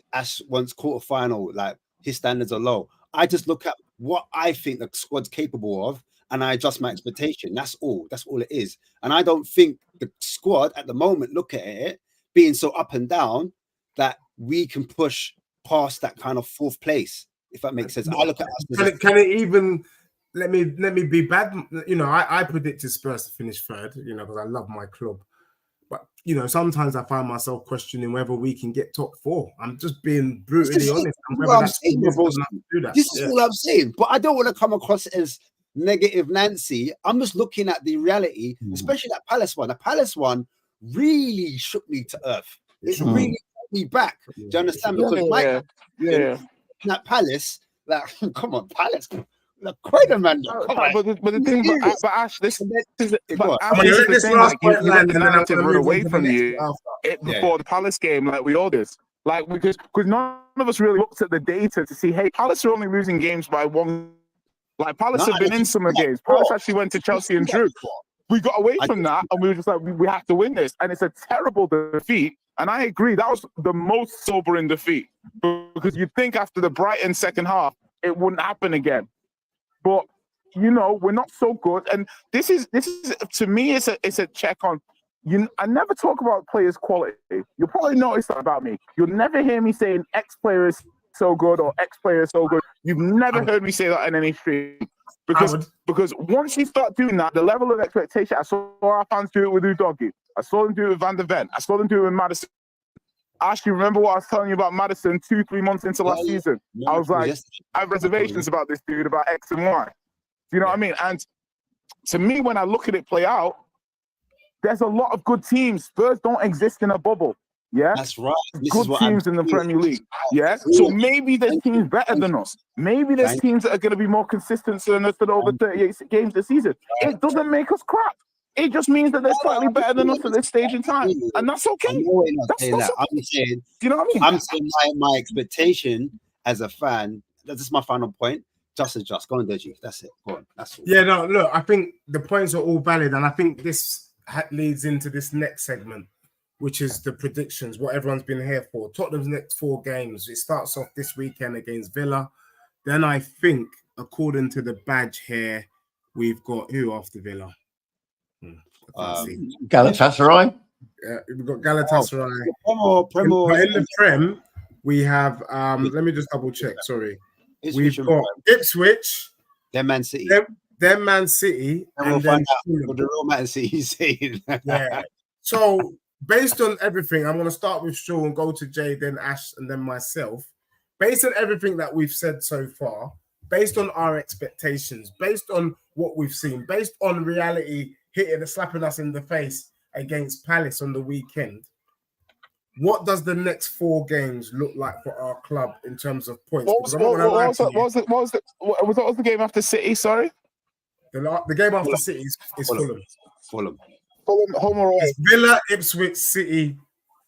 wants quarterfinal, like his standards are low. I just look at what I think the squad's capable of, and I adjust my expectation. That's all. That's all it is. And I don't think the squad at the moment, look at it, being so up and down, that we can push past that kind of fourth place, if that makes sense. I look at us. Can it even let me be bad? You know, I predicted Spurs to finish third, you know, because I love my club. But you know, sometimes I find myself questioning whether we can get top four. I'm just being brutally honest. This is all I'm saying. But I don't want to come across as negative Nancy. I'm just looking at the reality, especially that Palace one. The Palace one really shook me to earth. It really took me back. Do you understand? Because that Palace, like, come on, Palace. Look, quite a man. But the thing, but Ash, this is the thing. Like, you let the narrative run away from you before the Palace game, like we all did. Like, because none of us really looked at the data to see, hey, Palace are only losing games by one. Like, Palace have been in some of the games. Palace actually went to Chelsea and drew. We got away from that, and we were just like, we have to win this. And it's a terrible defeat. And I agree, that was the most sobering defeat, because you'd think after the Brighton second half, it wouldn't happen again. But you know, we're not so good, and this is to me, it's a check on you. I never talk about players' quality. You'll probably notice that about me. You'll never hear me saying X player is so good or X player is so good. You've never heard me say that in any stream, because once you start doing that, the level of expectation. I saw our fans do it with Udogie. I saw them do it with Van der Ven. I saw them do it with Maddison. Actually, remember what I was telling you about Maddison 2-3 months into last season? I was like, I have reservations about this dude, about X and Y. Do you know what I mean? And to me, when I look at it play out, there's a lot of good teams. Spurs don't exist in a bubble. Yeah, that's right. Good teams in the Premier League. Yeah, so maybe there's teams better than us. Maybe there's teams that are going to be more consistent than us at over 38 games this season. It doesn't make us crap. It just means that they're slightly better than us at this stage in time, and that's okay. I'm saying, you know what I mean? I'm saying my expectation as a fan. That's my final point. Just adjust. Go on, Deji. That's it. Go on. That's all. Yeah, no, look, I think the points are all valid, and I think this leads into this next segment, which is the predictions. What everyone's been here for. Tottenham's next 4 games. It starts off this weekend against Villa. Then I think, according to the badge here, we've got who after Villa? Galatasaray. We've got Galatasaray. Premo. In the Prem, we have. Let me just double check. Sorry, we've got Ipswich. Then Man City. Then Man City, and we'll find out what the real Man City is saying. Yeah. So based on everything, I'm going to start with Shaw and go to Jay, then Ash, and then myself. Based on everything that we've said so far, based on our expectations, based on what we've seen, based on reality. Hitting and slapping us in the face against Palace on the weekend. what does the next 4 games look like for our club in terms of points? What Because was, I'm not what, going to lie to you. what was the game after City? Sorry, The game after City is Fulham. Fulham. Fulham home or away? It's Villa, Ipswich, City,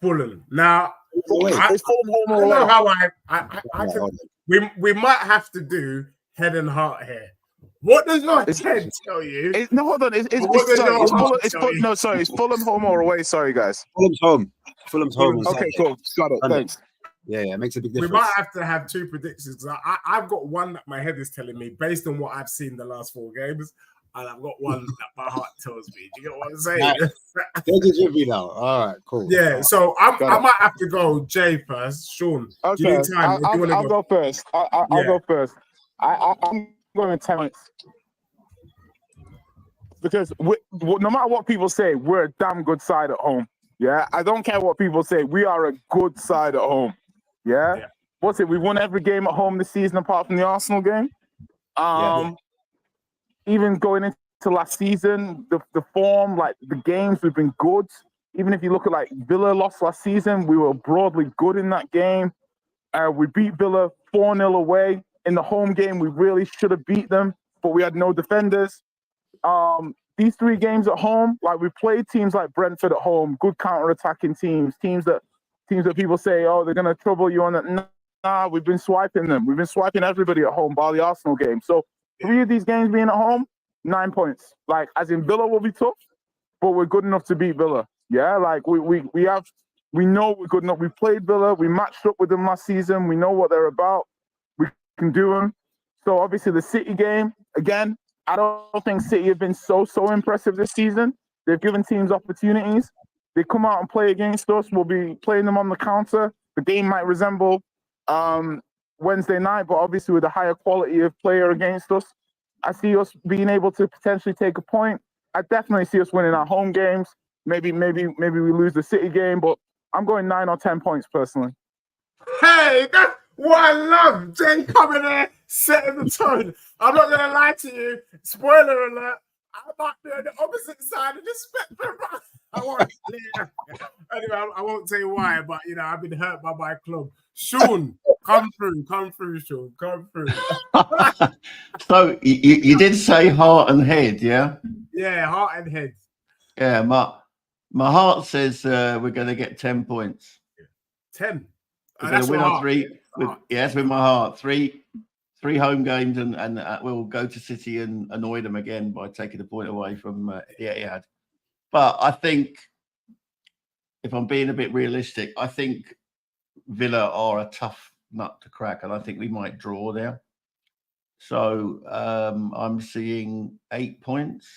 Fulham. Now, Wait. It's Fulham home I or don't know away. how I can. We might have to do head and heart here. What does your head tell you? No, hold on. It's Fulham home or away. Sorry, guys. Fulham's home. Fulham's home. on Okay, Saturday. cool. Got it. Sunday. Thanks. Yeah, it makes a big We difference. might have to have 2 predictions because I've got one that my head is telling me based on what I've seen the last 4 games, and I've got one that my heart tells me. Do you get what I'm saying? Take it with me now. All right, cool. Yeah, so I might have to go Jay first. Sean, do you Okay, need time? I'll go first. I'll go first. I'm going 10 points. Because no matter what people say, we're a damn good side at home. Yeah, I don't care what people say. We are a good side at home. Yeah. What's it? We won every game at home this season apart from the Arsenal game. Even going into last season, the form, like the games, we've been good. Even if you look at like Villa lost last season, we were broadly good in that game. We beat Villa 4-0 away. In the home game, we really should have beat them, but we had no defenders. These 3 games at home, like we played teams like Brentford at home, good counter-attacking teams that people say, oh, they're gonna trouble you on that. Nah, we've been swiping them. We've been swiping everybody at home, bar the Arsenal game. So 3 of these games being at home, 9 points. Like as in Villa will be tough, but we're good enough to beat Villa. Yeah, like we know we're good enough. We played Villa, we matched up with them last season. We know what they're about. We can do them. So obviously the City game again. I don't think City have been so impressive this season. They've given teams opportunities. They come out and play against us. We'll be playing them on the counter. The game might resemble Wednesday night, but obviously with a higher quality of player against us. I see us being able to potentially take a point. I definitely see us winning our home games. Maybe we lose the City game, but I'm going 9 or 10 points personally. Hey, that's what I love. Jay coming there, setting the tone. I'm not going to lie to you. Spoiler alert. I might be on the opposite side of the spectrum. I won't say why, but I've been hurt by my club. Sean, come through, Sean, come through. So you did say heart and head, yeah? Yeah, heart and head. Yeah, my heart says we're going to get 10 points. 10. We're going to win our 3. Yes, with my heart. 3 home games, and we'll go to City and annoy them again by taking a point away from the Etihad. But I think, if I'm being a bit realistic, I think Villa are a tough nut to crack, and I think we might draw there. So I'm seeing 8 points.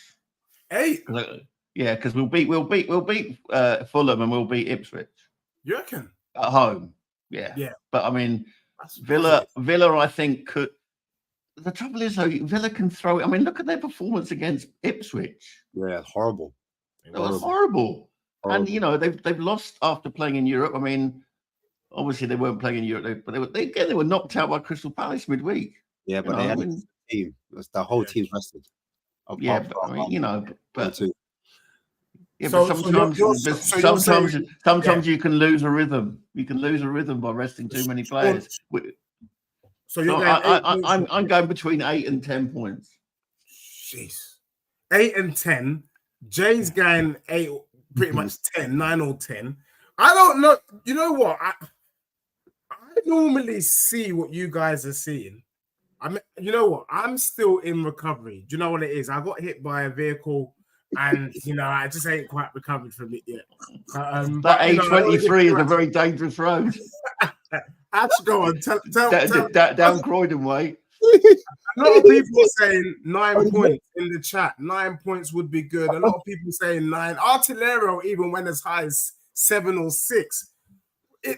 8? Yeah, because we'll beat Fulham and we'll beat Ipswich. You reckon? At home. Yeah. But I mean, Villa, I think could. The trouble is, though, Villa can throw it. I mean, look at their performance against Ipswich. Yeah, horrible. It was horrible. And they've lost after playing in Europe. I mean, obviously they weren't playing in Europe, but they were knocked out by Crystal Palace midweek. Yeah, but they had a team. The whole team's rested. Yeah, but I mean, but sometimes you can lose a rhythm. You can lose a rhythm by resting too many players. So I'm going between 8 and 10 points. Jeez, 8 and 10. Jay's going 8, pretty much 10, 9 or 10. I don't know. You know what? I normally see what you guys are seeing. You know what? I'm still in recovery. Do you know what it is? I got hit by a vehicle, and I just ain't quite recovered from it yet. That A23 is a very dangerous road. Actually, go on. Tell down Croydon way. A lot of people saying 9 points in the chat. 9 points would be good. A lot of people saying 9. Artillero even went as high as 7 or 6.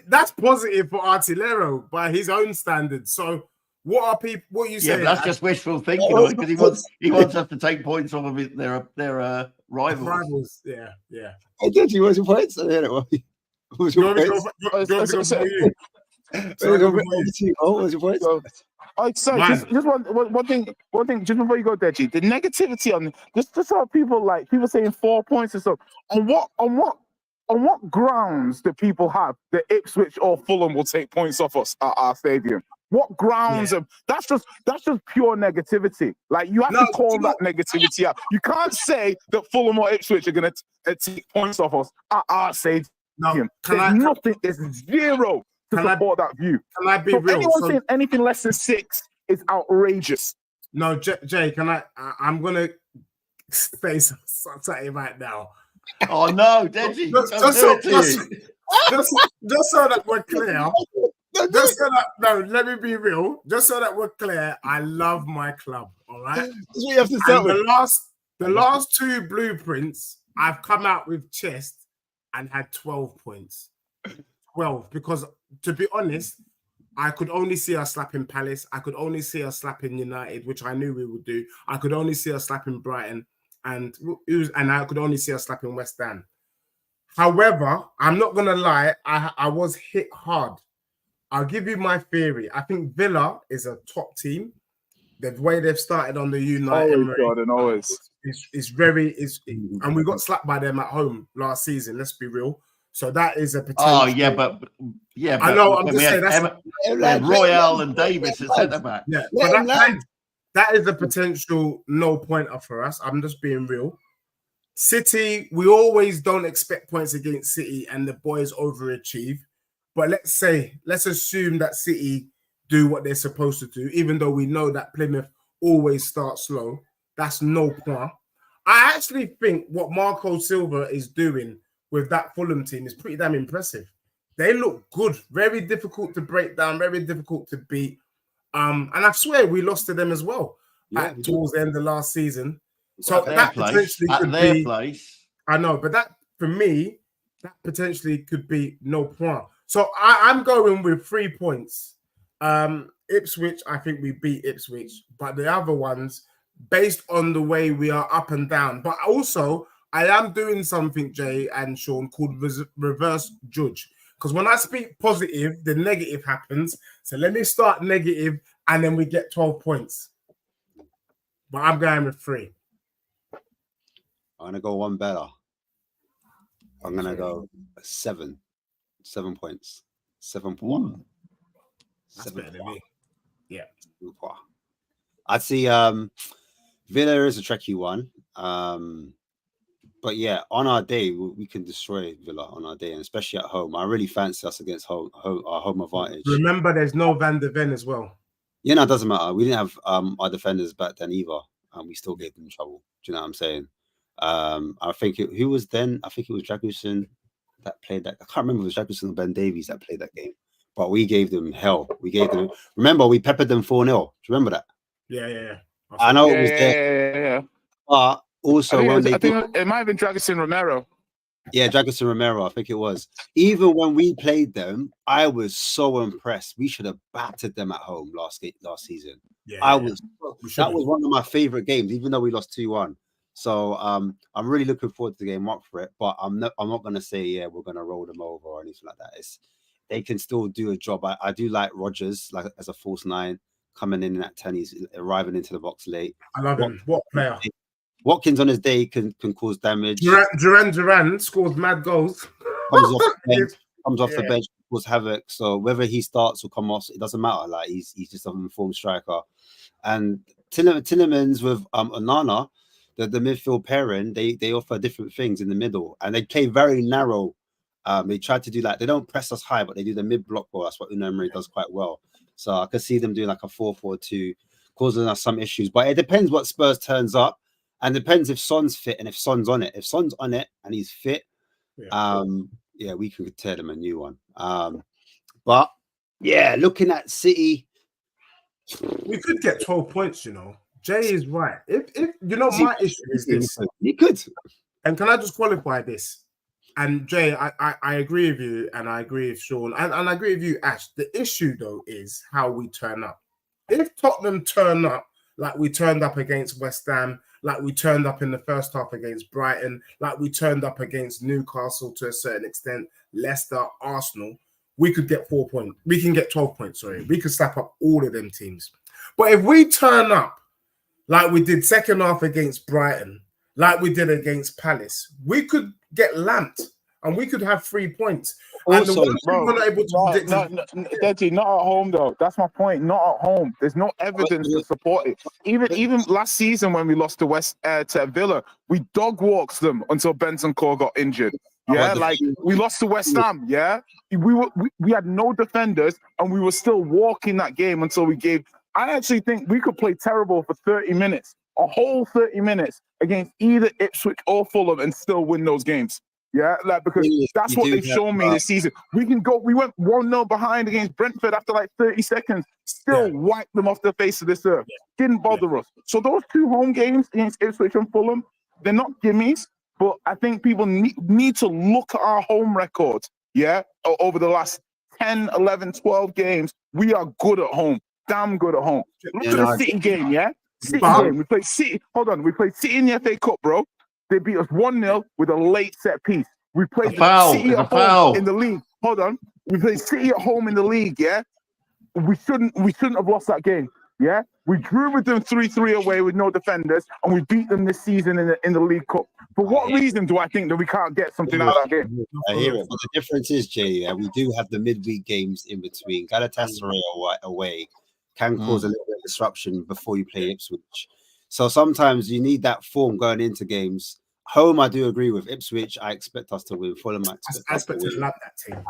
That's positive for Artillero by his own standards. So, what are people? What are you saying? Yeah, but that's just wishful thinking because he wants us to take points off of their rivals. Rivals, yeah. Hey, did you want your points? What was your points? What was your points? Sorry, just one thing, just before you go there, G, the negativity on just how people saying 4 points and stuff. On what On what grounds do people have that Ipswich or Fulham will take points off us at our stadium? What grounds of that's just pure negativity. Like you have to call that negativity out. You can't say that Fulham or Ipswich are going to take points off us at our stadium. No, There's zero to support that view. Can I be real? Anyone saying anything less than 6 is outrageous. No, Jay, I'm gonna say something right now. Oh no, Deji! Just so that we're clear. Let me be real. Just so that we're clear, I love my club. All right. That's what you have to start with. The last 2 blueprints, I've come out with chest and had 12 points. 12, because to be honest, I could only see us slapping Palace. I could only see us slapping United, which I knew we would do. I could only see us slapping Brighton, and I could only see us slapping West Ham. However, I'm not gonna lie, I was hit hard. I'll give you my theory. I think Villa is a top team. The way they've started on the United and we got slapped by them at home last season. Let's be real. So that is a potential. Oh yeah, but I know. I'm just saying Royale and Davis at centre back. Yeah, but that is a potential no pointer for us. I'm just being real. City, we always don't expect points against City, and the boys overachieve. But let's assume that City do what they're supposed to do, even though we know that Plymouth always starts slow. That's no point. I actually think what Marco Silva is doing with that Fulham team is pretty damn impressive. They look good, very difficult to break down, very difficult to beat. And I swear we lost to them as well towards the end of last season. So that potentially could be. I know, but that for me, that potentially could be no point. So I'm going with 3 points. Ipswich, I think we beat Ipswich, but the other ones, based on the way we are up and down. But also, I am doing something, Jay and Sean, called reverse judge. Because when I speak positive, the negative happens. So let me start negative, and then we get 12 points. But I'm going with 3. I'm going to go one better. I'm going to go 7. 7 points. 7 points. That's better than me. Yeah. I'd see Villa is a tricky one. But yeah, on our day, we can destroy Villa on our day, and especially at home. I really fancy us against our home advantage. Remember, there's no Van der Ven as well. Yeah, no, it doesn't matter. We didn't have our defenders back then either, and we still gave them trouble. Do you know what I'm saying? I think who was then? I think it was Dragusin that played that. I can't remember if it was Dragusin or Ben Davies that played that game. But we gave them hell. We gave them. Remember, we peppered them 4-0. Do you remember that? Yeah. I know it was there. Yeah. But also, I think it might have been Dragusin Romero. Yeah, Dragusin Romero. I think it was. Even when we played them, I was so impressed. We should have battered them at home last season. Yeah, That was one of my favorite games, even though we lost 2-1. So I'm really looking forward to the game up for it. But I'm not going to say we're going to roll them over or anything like that. They can still do a job. I do like Rodgers, like as a false 9, coming in at 10. He's arriving into the box late. I love him. What player? Watkins on his day can cause damage. Duran scores mad goals. Comes off the bench, cause havoc. So whether he starts or come off, it doesn't matter. Like he's just an informed striker. And Tillemans with Onana, the midfield pairing, they offer different things in the middle, and they play very narrow. They try to do like they don't press us high, but they do the mid block ball. That's what Unai Emery does quite well. So I could see them doing like a 4-4-2, causing us some issues. But it depends what Spurs turns up, and depends if Son's fit and if Son's on it. If Son's on it and he's fit, we can tear them a new one. But yeah, looking at City, we could get 12 points. You know, Jay is right. If my issue is this, you could. And can I just qualify this? And Jay, I agree with you, and I agree with Sean, and I agree with you, Ash. The issue, though, is how we turn up. If Tottenham turn up like we turned up against West Ham, like we turned up in the first half against Brighton, like we turned up against Newcastle to a certain extent, Leicester, Arsenal, we could get 4 points. We can get 12 points, sorry. We could slap up all of them teams. But if we turn up like we did second half against Brighton, like we did against Palace, we could get lamped. and we could have 3 points. And the Also, ones we were not able to predict. Deji, not at home though. That's my point. Not at home. There's no evidence to support it. Even last season when we lost to Villa, we dog walked them until Benson Core got injured. Yeah, like we lost to West Ham. Yeah, we had no defenders, and we were still walking that game until we gave. I actually think we could play terrible for 30 minutes, a whole 30 minutes against either Ipswich or Fulham, and still win those games. Yeah, like because that's what they've shown me this season. We can go. We went 1-0 behind against Brentford after like 30 seconds. Still wiped them off the face of this earth. Didn't bother us. So those 2 home games against Ipswich and Fulham, they're not gimmies. But I think people need to look at our home record. Yeah, over the last 10, 11, 12 games, we are good at home. Damn good at home. Look at the City game. Yeah, City game. We played City. Hold on, we played City in the FA Cup, bro. They beat us 1-0 with a late set piece. We played City at home in the league. Hold on. We played City at home in the league, yeah? We shouldn't have lost that game, yeah? We drew with them 3-3 away with no defenders, and we beat them this season in the League Cup. For what reason do I think that we can't get something out of that game? I hear it, but the difference is, Jay, we do have the midweek games in between. Galatasaray away can cause a little bit of disruption before you play Ipswich. So sometimes you need that form going into games. Home, I do agree with Ipswich. I expect us to win. Fulham, I expect to love that team.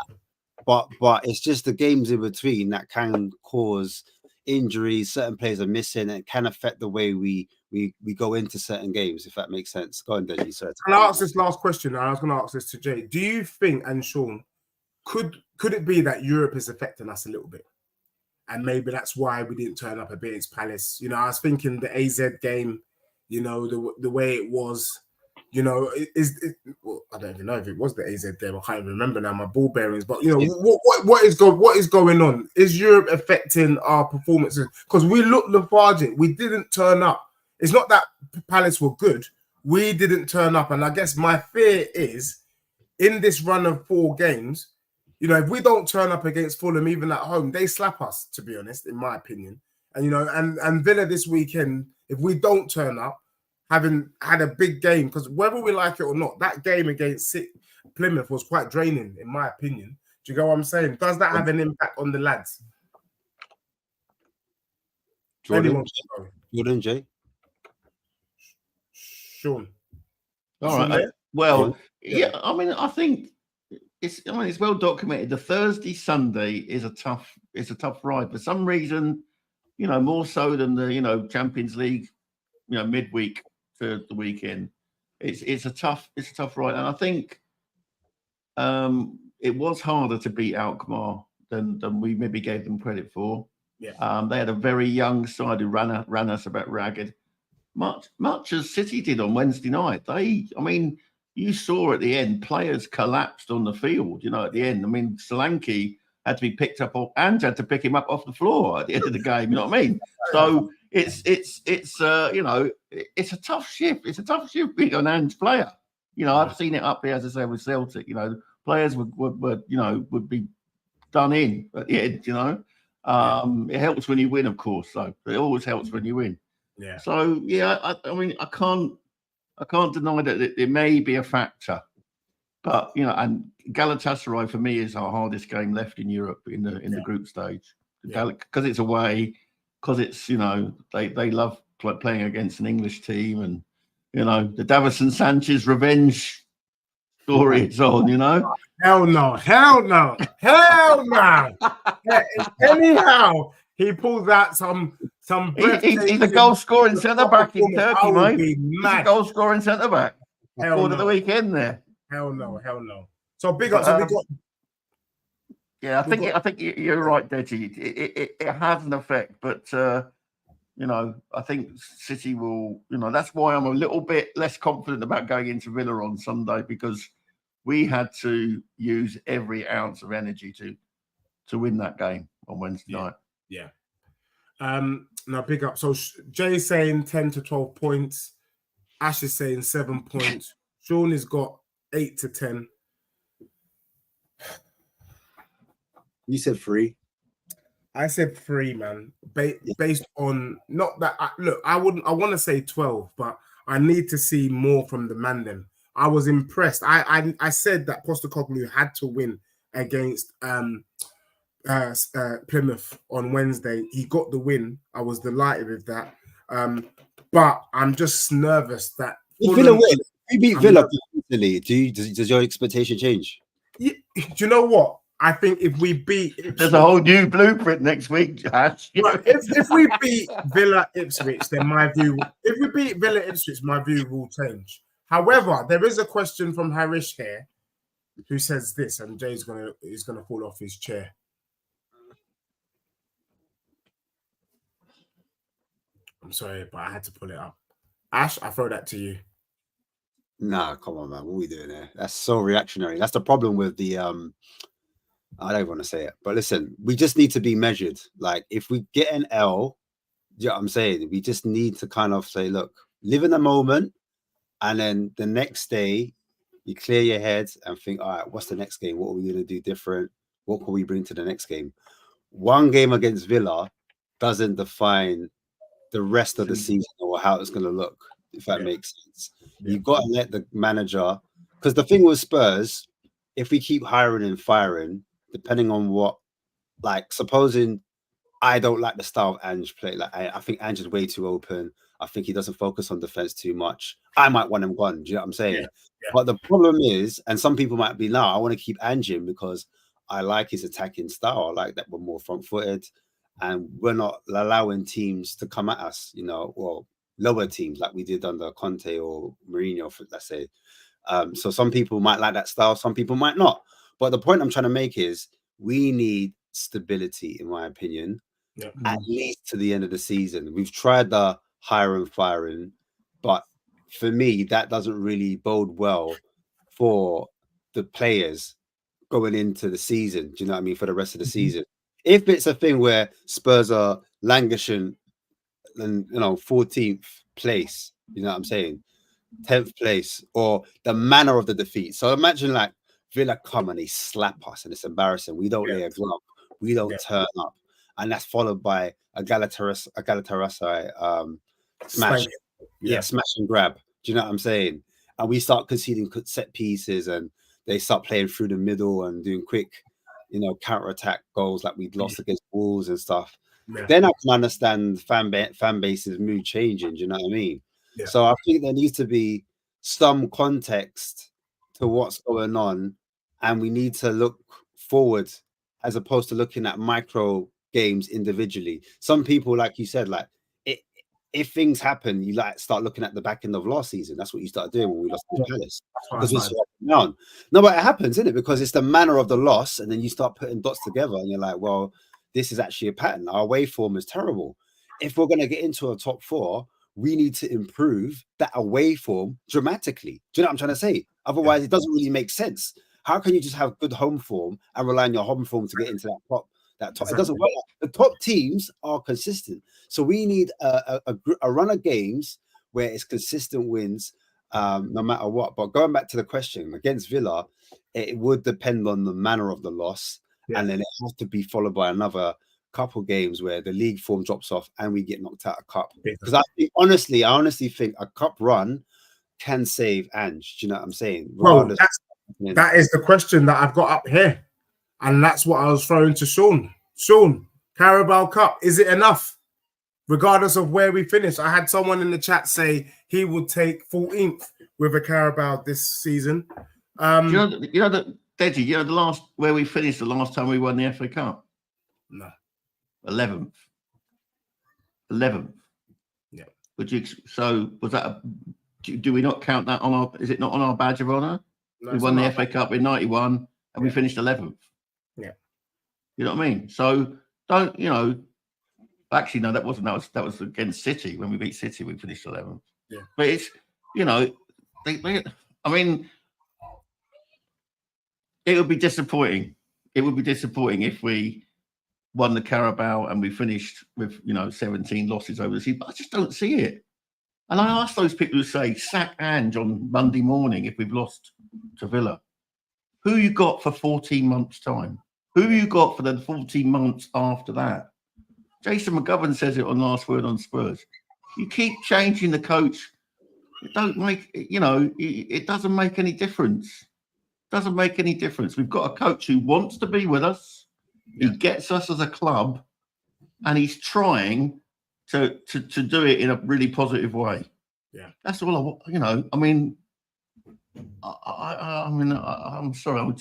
But it's just the games in between that can cause injuries. Certain players are missing, and it can affect the way we go into certain games, if that makes sense. Go on, Deji. Sorry. Can I ask this last question? I was going to ask this to Jay. Do you think, and Sean, could it be that Europe is affecting us a little bit? And maybe that's why we didn't turn up against Palace. You know, I was thinking the AZ game, you know, the way it was. You know, well, I don't even know if it was the AZ game. I can't even remember now my ball bearings. But you know, what is going on? Is Europe affecting our performances? Because we looked lethargic. We didn't turn up. It's not that Palace were good. We didn't turn up, and I guess my fear is in this run of 4 games. You know, if we don't turn up against Fulham, even at home, they slap us. To be honest, in my opinion, and you know, and Villa this weekend, if we don't turn up, having had a big game, because whether we like it or not, that game against Plymouth was quite draining, in my opinion. Do you get what I'm saying? Does that have an impact on the lads? Jordan, Jay? Sean. All right. Well, yeah, I mean, I think it's well documented. The Thursday, Sunday is a tough ride. For some reason, you know, more so than the, you know, Champions League, you know, midweek to the weekend. It's a tough ride, and I think it was harder to beat Alkmaar than we maybe gave them credit for. Yeah. They had a very young side who ran us about ragged, much as City did on Wednesday night. You saw at the end players collapsed on the field. You know, at the end, I mean, Solanke had to be picked up, and had to pick him up off the floor at the end of the game. You know what I mean? So it's you know, it's a tough shift. It's a tough shift being an Ange player. You know, I've seen it up here, as I say, with Celtic. You know, players would be done in at the end. You know, it helps when you win, of course. So it always helps when you win. Yeah. So yeah, I mean, I can't deny that it may be a factor. But you know, and Galatasaray for me is our hardest game left in Europe in the group stage, because it's away, because it's, you know, they love playing against an English team, and you know, the Davison Sanchez revenge story it's on. You know, hell no. Anyhow, he pulls out some. He's a goal scoring centre back in Turkey, mate. He's a goal scoring centre back. Scored at the weekend there. Hell no. So big up. So we got. Yeah, I think you're right, Deji. It has an effect, but you know, I think City will. You know, that's why I'm a little bit less confident about going into Villa on Sunday, because we had to use every ounce of energy to win that game on Wednesday night. Yeah. Now big up. So Jay's saying 10 to 12 points. Ash is saying 7 points. Sean has got 8 to 10. You said 3. I said 3, man. Based on not that. I want to say 12, but I need to see more from the man then. I was impressed. I said that Postecoglou had to win against Plymouth on Wednesday. He got the win. I was delighted with that. But I'm just nervous that if Villa win, we beat Villa. Does your expectation change? Do you know what? I think if we beat Ipswich, there's a whole new blueprint next week, Ash. if we beat Villa Ipswich, then my view. If we beat Villa Ipswich, my view will change. However, there is a question from Harish here, who says this, and Jay's gonna fall off his chair. I'm sorry, but I had to pull it up. Ash, I throw that to you. Nah, come on, man. What are we doing there? That's so reactionary. That's the problem with the I don't want to say it, but listen, we just need to be measured. Like, if we get an L, you know what I'm saying? We just need to kind of say, look, live in the moment, and then the next day you clear your head and think, all right, what's the next game? What are we going to do different? What can we bring to the next game? One game against Villa doesn't define the rest of the season or how it's going to look, if that makes sense. You've got to let the manager, because the thing with Spurs, if we keep hiring and firing, depending on what, like, supposing I don't like the style of Ange play, like I think Ange is way too open. I think he doesn't focus on defense too much. I might want him gone. Do you know what I'm saying? Yeah. But the problem is, and some people might be, no, I want to keep Ange in because I like his attacking style. I like that we're more front-footed and we're not allowing teams to come at us, you know, or lower teams like we did under Conte or Mourinho, let's say. So some people might like that style, some people might not. But the point I'm trying to make is we need stability, in my opinion, at least to the end of the season. We've tried the hire and firing, but for me, that doesn't really bode well for the players going into the season. Do you know what I mean? For the rest of the season. If it's a thing where Spurs are languishing and, you know, 14th place, you know what I'm saying? 10th place, or the manner of the defeat. So imagine like Villa come and they slap us and it's embarrassing. We don't lay a glove. We don't turn up. And that's followed by a Galatasaray smash. Smash and grab. Do you know what I'm saying? And we start conceding set pieces and they start playing through the middle and doing quick, you know, counter-attack goals like we'd lost against Wolves and stuff. Then I can understand fan base's mood changing. Do you know what I mean? So I think there needs to be some context to what's going on, and we need to look forward as opposed to looking at micro games individually. Some people, like you said, like if things happen, you like start looking at the back end of last season. That's what you started doing when we lost to Palace. Because it's down. No, but it happens, isn't it? Because it's the manner of the loss, and then you start putting dots together, and you're like, well, this is actually a pattern. Our away form is terrible. If we're going to get into a top four, we need to improve that away form dramatically. Do you know what I'm trying to say? Otherwise, it doesn't really make sense. How can you just have good home form and rely on your home form to get into that top? It doesn't work. The top teams are consistent. So we need a run of games where it's consistent wins, no matter what. But going back to the question, against Villa, it would depend on the manner of the loss. And then it has to be followed by another couple games where the league form drops off and we get knocked out of cup. Because I honestly think a cup run can save Ange. Do you know what I'm saying? Well, that is the question that I've got up here. And that's what I was throwing to Sean. Sean, Carabao Cup, is it enough? Regardless of where we finish. I had someone in the chat say he would take 14th with a Carabao this season. Deji, you know the last where we finished the last time we won the FA Cup? No. 11th. Yeah. So was that do we not count that on our, is it not on our badge of honour? No, we won the FA Cup in 91 and we finished 11th. Yeah. You know what I mean? So don't, you know, actually no, that was against City. When we beat City, we finished 11th. Yeah. But it's, you know, I mean, it would be disappointing. It would be disappointing if we won the Carabao and we finished with, you know, 17 losses over the season. But I just don't see it. And I ask those people who say, sack Ange on Monday morning if we've lost to Villa. Who you got for 14 months' time? Who you got for the 14 months after that? Jason McGovern says it on Last Word on Spurs. You keep changing the coach It don't make, it doesn't make any difference. Doesn't make any difference. We've got a coach who wants to be with us. He gets us as a club, and he's trying to do it in a really positive way. Yeah, that's all I want. I mean, I'm sorry.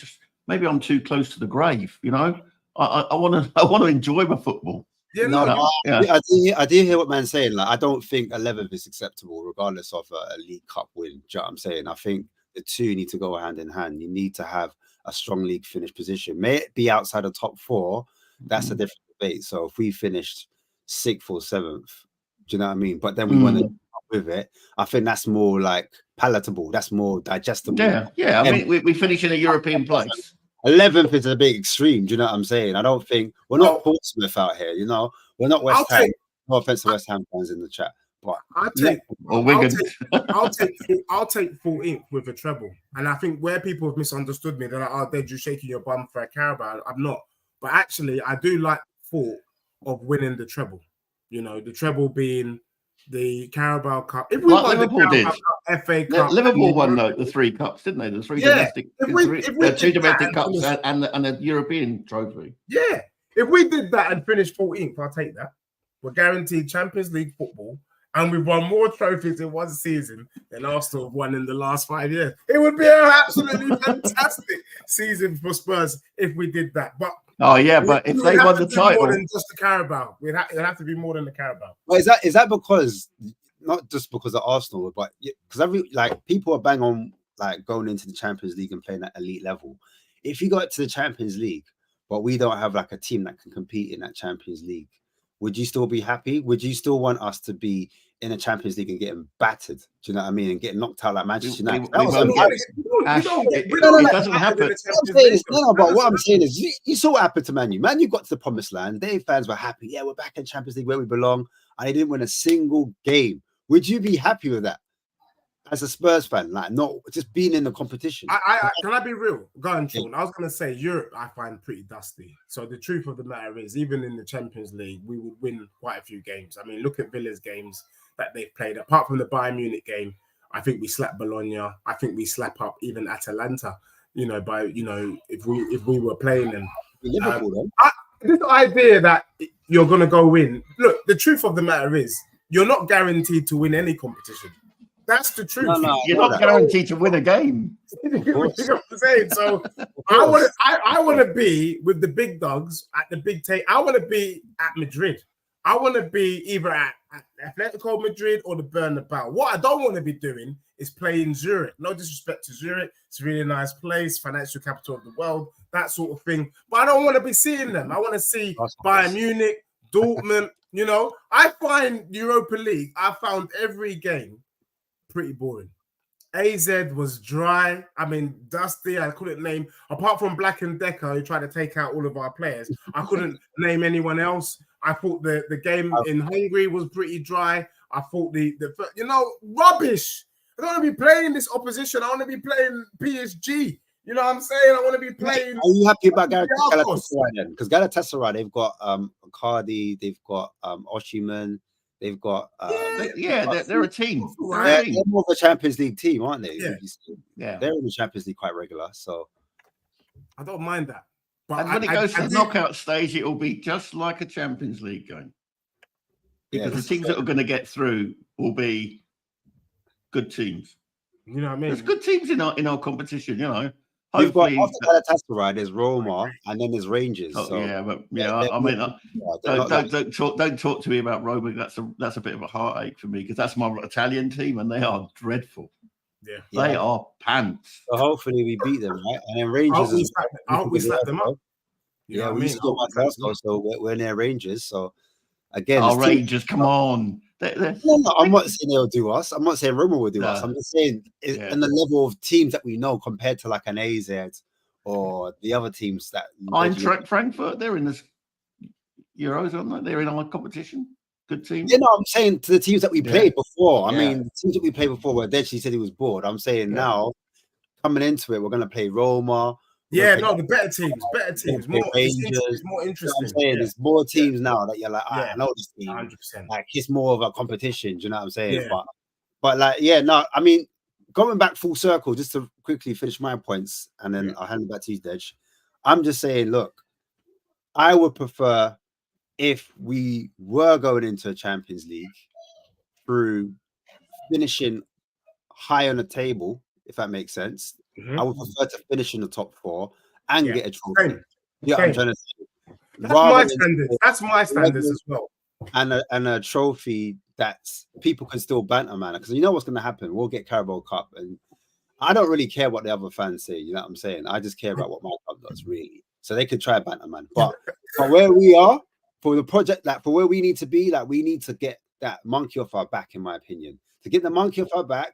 Maybe I'm too close to the grave. I want to enjoy my football. Yeah, I do hear what man's saying. Like, I don't think 11th is acceptable, regardless of a League Cup win. Do you know what I'm saying? I think the two need to go hand in hand. You need to have a strong league finish position. May it be outside the top 4, that's a different debate. So if we finished 6th or 7th, do you know what I mean? But then we want to with it. I think that's more like palatable. That's more digestible. Yeah. I mean, we finish in a European place. 11th is a bit extreme. Do you know what I'm saying? I don't think we're not Portsmouth out here. We're not West Ham. No offense to West Ham fans in the chat, but I'll take 14th with a treble. And I think where people have misunderstood me, they're like, "Oh, Dad, you shaking your bum for a Carabao." I'm not, but actually, I do like thought of winning the treble. The treble being the Carabao Cup. If we won Liverpool the Carabao Cup, FA Cup, Liverpool won the 3 cups, didn't they? The 3 domestic, the 2 domestic cups, and a European trophy. Yeah, if we did that and finished 14th, I'll take that. We're guaranteed Champions League football, and we've won more trophies in one season than Arsenal have won in the last 5 years. It would be an absolutely fantastic season for Spurs if we did that. But but if they won the title, more than just the Carabao, it'd have to be more than the Carabao. Well, is that because not just because of Arsenal, but because people are bang on like going into the Champions League and playing at elite level. If you got to the Champions League, but we don't have like a team that can compete in that Champions League, would you still be happy? Would you still want us to be in the Champions League and getting battered? Do you know what I mean? And getting knocked out like Manchester United? It doesn't happen. But what I'm saying is, you saw what happened to Man U. Man U got to the promised land. Their fans were happy. Yeah, we're back in Champions League where we belong. And they didn't win a single game. Would you be happy with that? As a Spurs fan, like not just being in the competition. Can I be real? Go on, Sean. I was going to say Europe I find pretty dusty. So the truth of the matter is, even in the Champions League, we would win quite a few games. I mean, look at Villa's games that they've played. Apart from the Bayern Munich game, I think we slap Bologna. I think we slap up even Atalanta. If we were playing them. Liverpool, this idea that you're going to go win. Look, the truth of the matter is, you're not guaranteed to win any competition. That's the truth. No, you're not guaranteed to win a game. You know what I'm saying? So I want to be with the big dogs at the big take. I want to be at Madrid. I want to be either at Atletico Madrid or the Bernabeu. What I don't want to be doing is playing Zurich. No disrespect to Zurich. It's a really nice place, financial capital of the world, that sort of thing. But I don't want to be seeing them. I want to see Bayern Munich, Dortmund. I find Europa League, I found every game pretty boring. AZ was dry. I mean, dusty. I couldn't name, apart from Black and Decker, who tried to take out all of our players. I couldn't name anyone else. I thought the game in Hungary was pretty dry. I thought the rubbish. I don't want to be playing this opposition. I want to be playing PSG. You know what I'm saying? I want to be playing. Are you happy about Galatasaray then? Because Galatasaray, they've got Cardi, they've got Oshiman. They've got they're a team. They're more of a Champions League team, aren't they? Yeah. They're in the Champions League quite regular, so I don't mind that. But and when it goes to the knockout stage, it will be just like a Champions League game. Because the teams that are going to get through will be good teams. You know what I mean? There's good teams in our competition, You've got after Galatasaray, there's Roma, and then there's Rangers. I mean, don't talk to me about Roma. That's a bit of a heartache for me because that's my Italian team, and they are dreadful. Yeah, they are pants. So hopefully we beat them, right? And then Rangers. I hope we slap them up. Yeah, we used to go back Glasgow, so we're near Rangers. So again, Rangers, come on. No, I'm not saying they'll do us. I'm not saying Roma will do us. I'm just saying in the level of teams that we know compared to like an AZ or the other teams that Eintracht Frankfurt, they're in this Euros, aren't they? They're in our competition. Good team. Yeah, no, I'm saying to the teams that we played before. I mean, the teams that we played before where Deji said he was bored. I'm saying now, coming into it, we're going to play Roma. Yeah, no, the better teams, more Rangers, more interesting. I'm saying there's more teams now that you're like, I know this team. 100%. Like it's more of a competition. Do you know what I'm saying? Yeah. But But like, yeah, no, I mean, going back full circle, just to quickly finish my points, and then I'll hand it back to you, Dej. I'm just saying, look, I would prefer if we were going into a Champions League through finishing high on the table, if that makes sense. I would prefer to finish in the top 4 and get a trophy. Same. Yeah, I'm trying to say. That's my standards. That's my standards as well. And a trophy that people can still banter, man. Because you know what's going to happen. We'll get Carabao Cup, and I don't really care what the other fans say. You know what I'm saying? I just care about what my club does, really. So they could try banter, man. But where we are for the project, like for where we need to be, like we need to get that monkey off our back, in my opinion. To get the monkey off our back,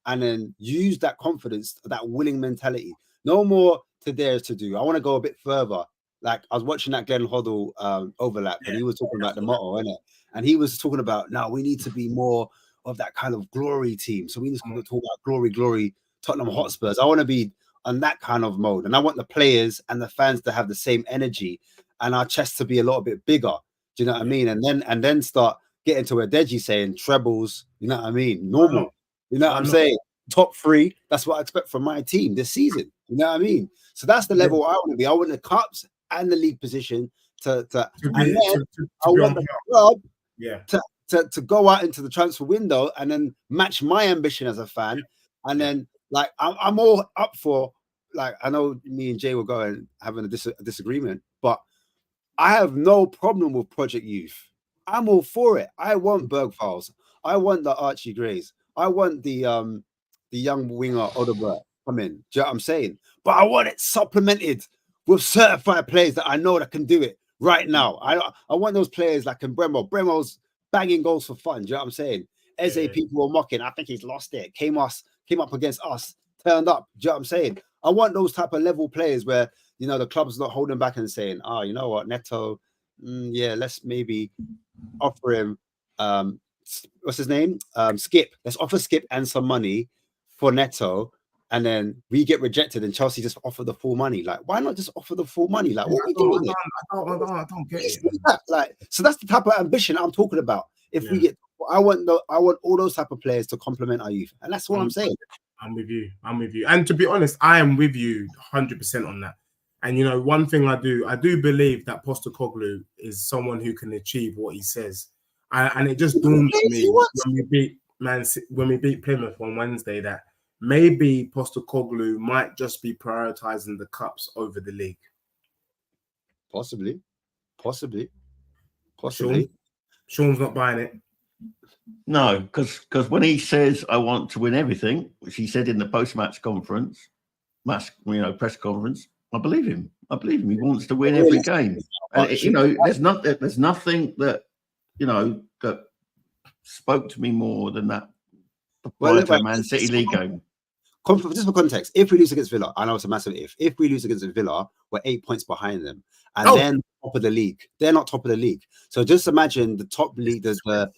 and then use that confidence, that willing mentality. No more to dare to do. I want to go a bit further. Like I was watching that Glenn Hoddle overlap, and he was talking about the motto, innit? And he was talking about, now we need to be more of that kind of glory team. So we need to talk about glory, Tottenham Hotspurs. I want to be on that kind of mode. And I want the players and the fans to have the same energy and our chest to be a little bit bigger. Do you know what I mean? And then start getting to where Deji's saying trebles, you know what I mean? Normal. You know what I'm saying? Top 3. That's what I expect from my team this season. You know what I mean? So that's the level I want to be. I want the cups and the league position to go out into the transfer window and then match my ambition as a fan. And then like I'm all up for, like, I know me and Jay were going having a disagreement, but I have no problem with Project Youth. I'm all for it. I want Bergvals. I want the Archie Grays. I want the young winger Odobert come in. Do you know what I'm saying? But I want it supplemented with certified players that I know that can do it right now. I want those players like in Bremo's banging goals for fun. Do you know what I'm saying? Eze, people were mocking. I think he's lost it. Came up against us, turned up. Do you know what I'm saying? I want those type of level players where, you know, the club's not holding back and saying, oh, you know what, Neto, let's maybe offer him what's his name? Skip. Let's offer Skip and some money for Neto. And then we get rejected, and Chelsea just offer the full money. Like, why not just offer the full money? Like, what are we doing? I don't get it. Like, so that's the type of ambition I'm talking about. If we get, I want all those type of players to complement our youth, and that's what I'm saying. I'm with you. And to be honest, I am with you 100% on that. And you know, one thing I do believe that Postecoglou is someone who can achieve what he says. And it just dawned to me when we beat Plymouth on Wednesday that maybe Postecoglou might just be prioritizing the cups over the league. Possibly. Sean's not buying it. No, because when he says I want to win everything, which he said in the post-match conference, press conference, I believe him. He wants to win every game. And you know, there's nothing that, you know, that spoke to me more than that prior to a Man City league game. Just for context, if we lose against Villa, I know it's a massive if. If we lose against Villa, we're 8 points behind them, and they're not top of the league. They're not top of the league. So just imagine the top league, where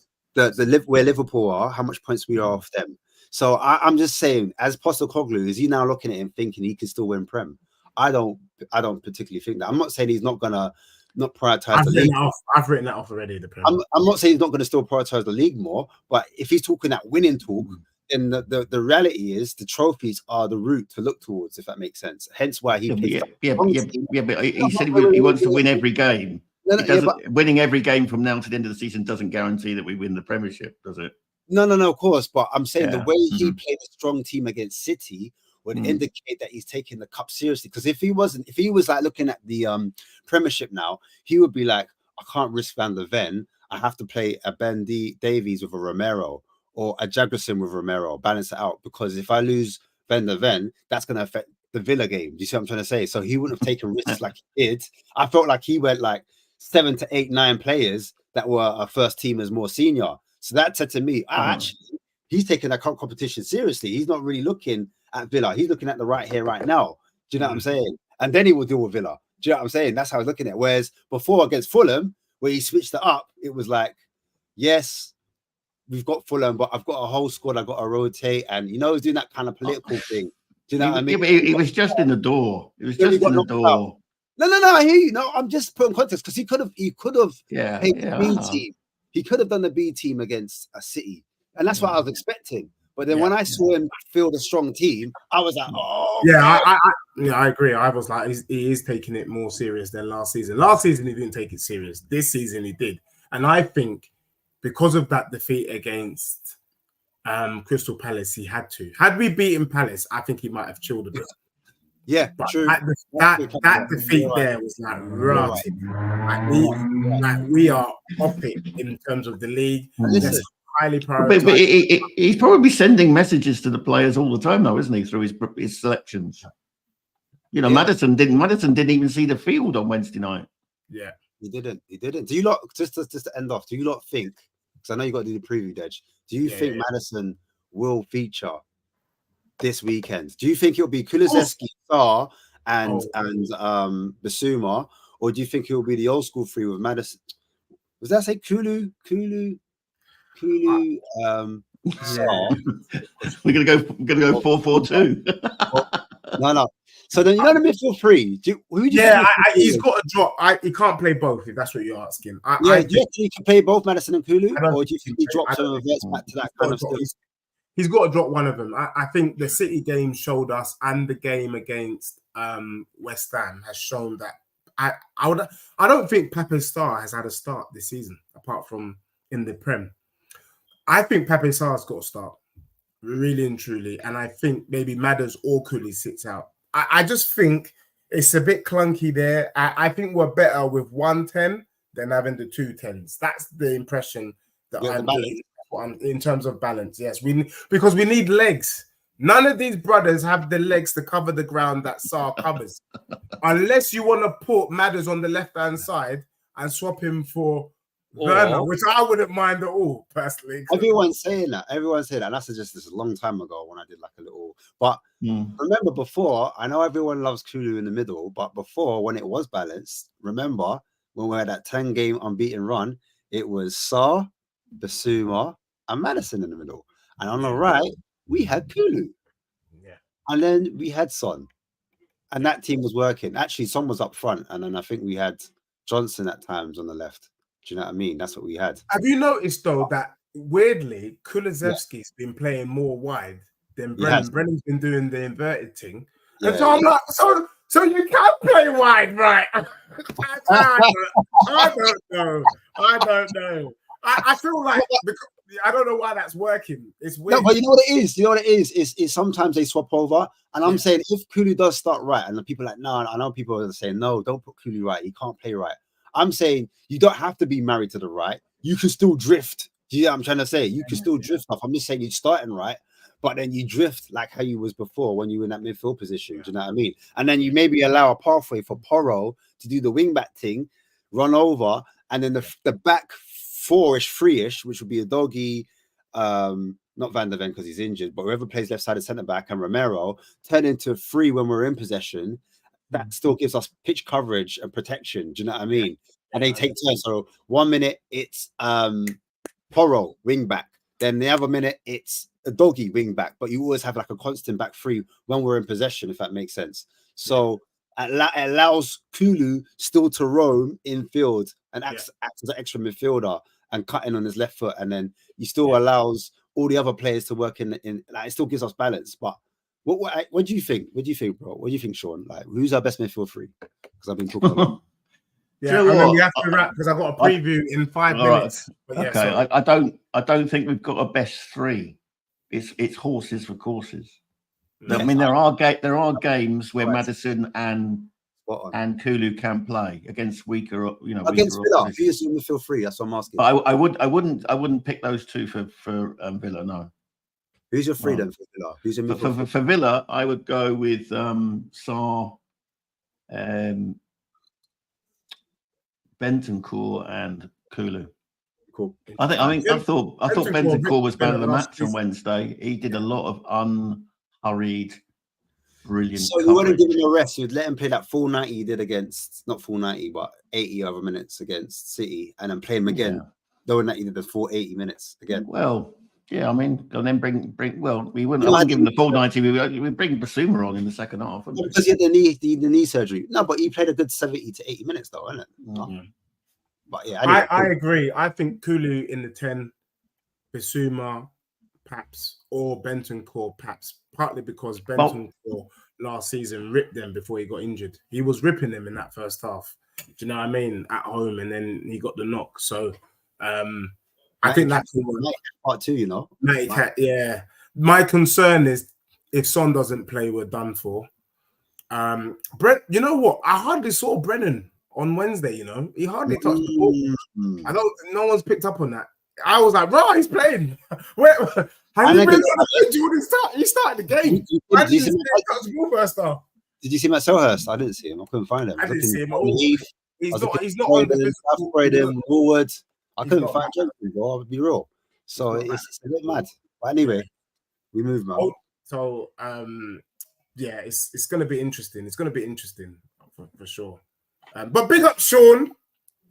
Liverpool are, how much points we are off them. So I'm just saying, as Postecoglou, is he now looking at him thinking he can still win Prem? I don't particularly think that. I'm not saying he's not gonna not prioritize the league. I've written that off already. The Prem. I'm not saying he's not going to still prioritize the league more, but if he's talking that winning talk, then the reality is the trophies are the route to look towards, if that makes sense. Hence why he but he said he wants to win every game. Winning every game from now to the end of the season doesn't guarantee that we win the Premiership, does it? No, of course. But I'm saying the way he played a strong team against City would indicate that he's taking the cup seriously. Because if he was like looking at the Premiership now, he would be like, I can't risk Van der Ven. I have to play a Ben Davies with a Romero or a Jagerson with Romero, balance it out. Because if I lose Van der Ven, that's going to affect the Villa game. Do you see what I'm trying to say? So he wouldn't have taken risks like he did. I felt like he went like 7 to 8, 9 players that were first teamers more senior. So that said to me, actually, he's taking that competition seriously. He's not really looking at Villa. He's looking at the right here, right now. Do you know what I'm saying? And then he will deal with Villa. Do you know what I'm saying? That's how I was looking at it. Whereas before against Fulham, where he switched it up, it was like, yes, we've got Fulham, but I've got a whole squad. I've got to rotate. And, you know, he's doing that kind of political thing. Do you know what I mean? But he was just in the door. It was just in the door. No, I hear you. No, I'm just putting context because he could have paid the B team. He could have done the B team against a City. and that's what I was expecting. But then when I saw him field a strong team, I was like, oh, I agree. I was like, he is taking it more serious than last season. Last season he didn't take it serious. This season he did, and I think because of that defeat against Crystal Palace, he had to. Had we beaten Palace, I think he might have chilled a bit. Yeah, but true. That defeat there was like rotting. Like we are off it in terms of the league. That's highly prioritized. But he's probably sending messages to the players all the time, though, isn't he? Through his selections. You know, Maddison didn't even see the field on Wednesday night. Yeah, he didn't. Do you lot just to end off? Do you lot think? Because I know you got to do the preview, Dej. Do you think Maddison will feature this weekend? Do you think it'll be Kulusevski, Sarr, and Basuma, or do you think it will be the old school three with Maddison? Was that say Kulu? Sarr? We're gonna go 4-4-2. No. So then you know the midfield three. He's got to drop. He can't play both. If that's what you're asking. Do you think he can play both Maddison and Kulu, or do you think he drops and reverts back to that kind of stuff? He's got to drop one of them. I think the City game showed us, and the game against West Ham has shown that. I don't think Pape Sarr has had a start this season, apart from in the Prem. I think Pape Sarr's got to start, really and truly, and I think maybe Madders or Kulu sits out. I just think it's a bit clunky there. I think we're better with 110 than having the 2 10s. That's the impression that I'm getting in terms of balance. Yes, because we need legs. None of these brothers have the legs to cover the ground that Sarr covers. Unless you want to put Madders on the left-hand side and swap him for Werner, which I wouldn't mind at all, personally. Everyone's saying that. And that's just this a long time ago when I did like a little. But remember before, I know everyone loves Kulu in the middle, but before when it was balanced, remember when we had that 10-game unbeaten run, it was Sarr, Basuma, and Maddison in the middle. And on the right, we had Kulu. Yeah. And then we had Son. And that team was working. Actually, Son was up front. And then I think we had Johnson at times on the left. Do you know what I mean? That's what we had. Have you noticed, though, that weirdly, Kulusevski's been playing more wide than Brennan? Brennan's been doing the inverted thing. Yeah. And so I'm like, so you can play wide, right? I don't know. I feel like I don't know why that's working. It's weird. No, but you know what it is? Is sometimes they swap over. And I'm saying if Kulu does start right, and the people are like, no, I know people are saying, no, don't put Kulu right. He can't play right. I'm saying you don't have to be married to the right. You can still drift. Do you know what I'm trying to say? You can still drift off. I'm just saying you're starting right, but then you drift like how you was before when you were in that midfield position. Do you know what I mean? And then you maybe allow a pathway for Porro to do the wing back thing, run over, and then the back 4-ish, 3-ish, which would be a Doggy, not Van der Ven because he's injured, but whoever plays left side of centre back and Romero turn into 3 when we're in possession. That still gives us pitch coverage and protection. Do you know what I mean? And they take turns. So 1 minute it's Porro wing back, then the other minute it's a Doggy wing back. But you always have like a constant back 3 when we're in possession, if that makes sense. So it allows Kulu still to roam in field and act as an extra midfielder and cut in on his left foot, and then he still allows all the other players to work in like, it still gives us balance. But what do you think? What do you think, bro? What do you think, Sean? Like, who's our best midfield 3? Because I've been talking a lot. Yeah, and then we have to wrap because I've got a preview in 5 minutes. Right. But okay, I don't think we've got a best 3. It's horses for courses. Yeah. I mean, there are games where Maddison and Kulu can play against weaker, against Villa. If you assume midfield 3, that's what I'm asking. But I wouldn't pick those 2 for Villa. No. Who's your 3 then for Villa? Who's your for Villa? I would go with Sarr, Bentancur, and Kulu. Cool. I thought Bentancur was man of the match on Wednesday. He did a lot of unhurried, brilliant. So you wouldn't give him a rest. You'd let him play that full 90 he did against, not full 90, but 80 other minutes against City, and then play him again, knowing that he did the full 80 minutes again. Well, yeah, I mean, and then bring. Well, we wouldn't. I wouldn't give him the full 90. We bring Basuma on in the second half. Because he had the knee surgery. No, but he played a good 70 to 80 minutes though, isn't it? Mm-hmm. But yeah, anyway, I agree. I think Kulu in the 10, Basuma perhaps, or Bentancur, perhaps, partly because Bentancur last season ripped them before he got injured. He was ripping them in that first half. Do you know what I mean? At home, and then he got the knock. So I think that's part two, you know. Yeah. My concern is if Son doesn't play, we're done for. Brent, you know what? I hardly saw Brennan on Wednesday, you know. He hardly touched the ball. No one's picked up on that. I was like, bro, he's playing. Where has he been on the bench? He started the game. Did you see Matt Selhurst? I didn't see him. I couldn't find him. I didn't see him. He's not on the bench. Woolward. I couldn't find Jenkins, bro. I'll be real. So it's a bit mad. But anyway, we move, man. So yeah, it's gonna be interesting. It's gonna be interesting for sure. But big up Sean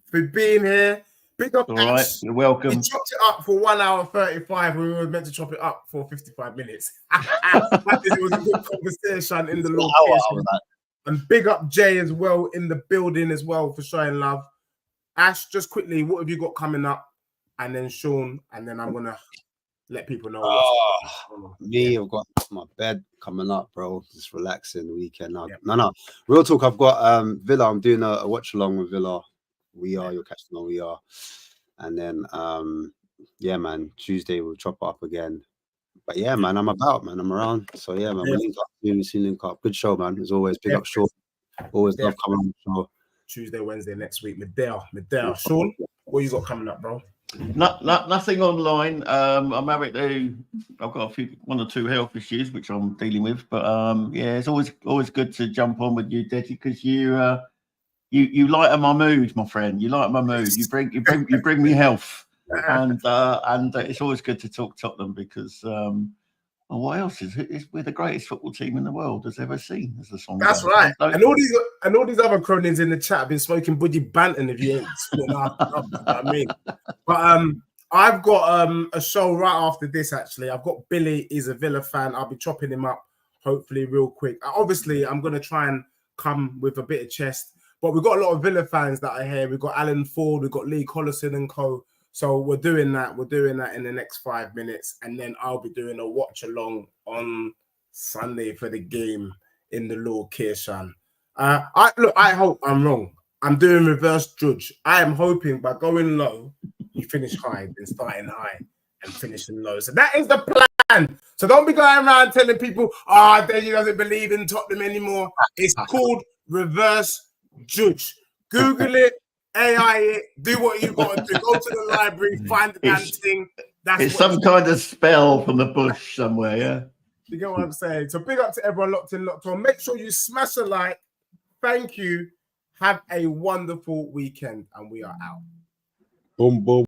for being here. Big up. All right, you're welcome. We chopped it up for 1 hour 35. We were meant to chop it up for 55 minutes. It was a good conversation in the location. And big up Jay as well in the building as well for showing love. Ash, just quickly, what have you got coming up? And then Sean, and then I'm gonna let people know. I've got my bed coming up, bro. Just relaxing weekend now. No. Real talk. I've got Villa. I'm doing a watch along with Villa. You're catching on. We are. And then yeah, man, Tuesday we'll chop up again. But yeah, man, I'm about, man. I'm around. So yeah, man, we'll link up. Good show, man. As always, big up Sean. Always love coming on the show. Tuesday, Wednesday next week. Midday. Sean, what you got coming up, bro? Nothing online. I'm having to. I've got one or two health issues which I'm dealing with. But yeah, it's always good to jump on with you, Deji, because you lighten my mood, my friend. You lighten my mood. You bring me health, and it's always good to talk Tottenham because what else is it? We're the greatest football team in the world has ever seen. As the song That's goes. right. And all these other cronies in the chat have been smoking budgie banting if you ain't split up. I mean, but I've got a show right after this. Actually, I've got Billy. He's a Villa fan. I'll be chopping him up hopefully real quick. Obviously, I'm gonna try and come with a bit of chest. But we've got a lot of Villa fans that are here. We've got Alan Ford, we've got Lee Collison and co. So we're doing that. We're doing that in the next 5 minutes. And then I'll be doing a watch along on Sunday for the game in the location. I hope I'm wrong. I'm doing reverse judge. I am hoping by going low, you finish high, then starting high and finishing low. So that is the plan. So don't be going around telling people, Deji doesn't believe in Tottenham anymore. It's called reverse judge. Google it, AI it, do what you got to do. Go to the library, find the damn thing. It's some kind of spell from the bush somewhere, yeah? You get what I'm saying? So big up to everyone locked in, locked on. Make sure you smash a like. Thank you. Have a wonderful weekend, and we are out. Boom, boom.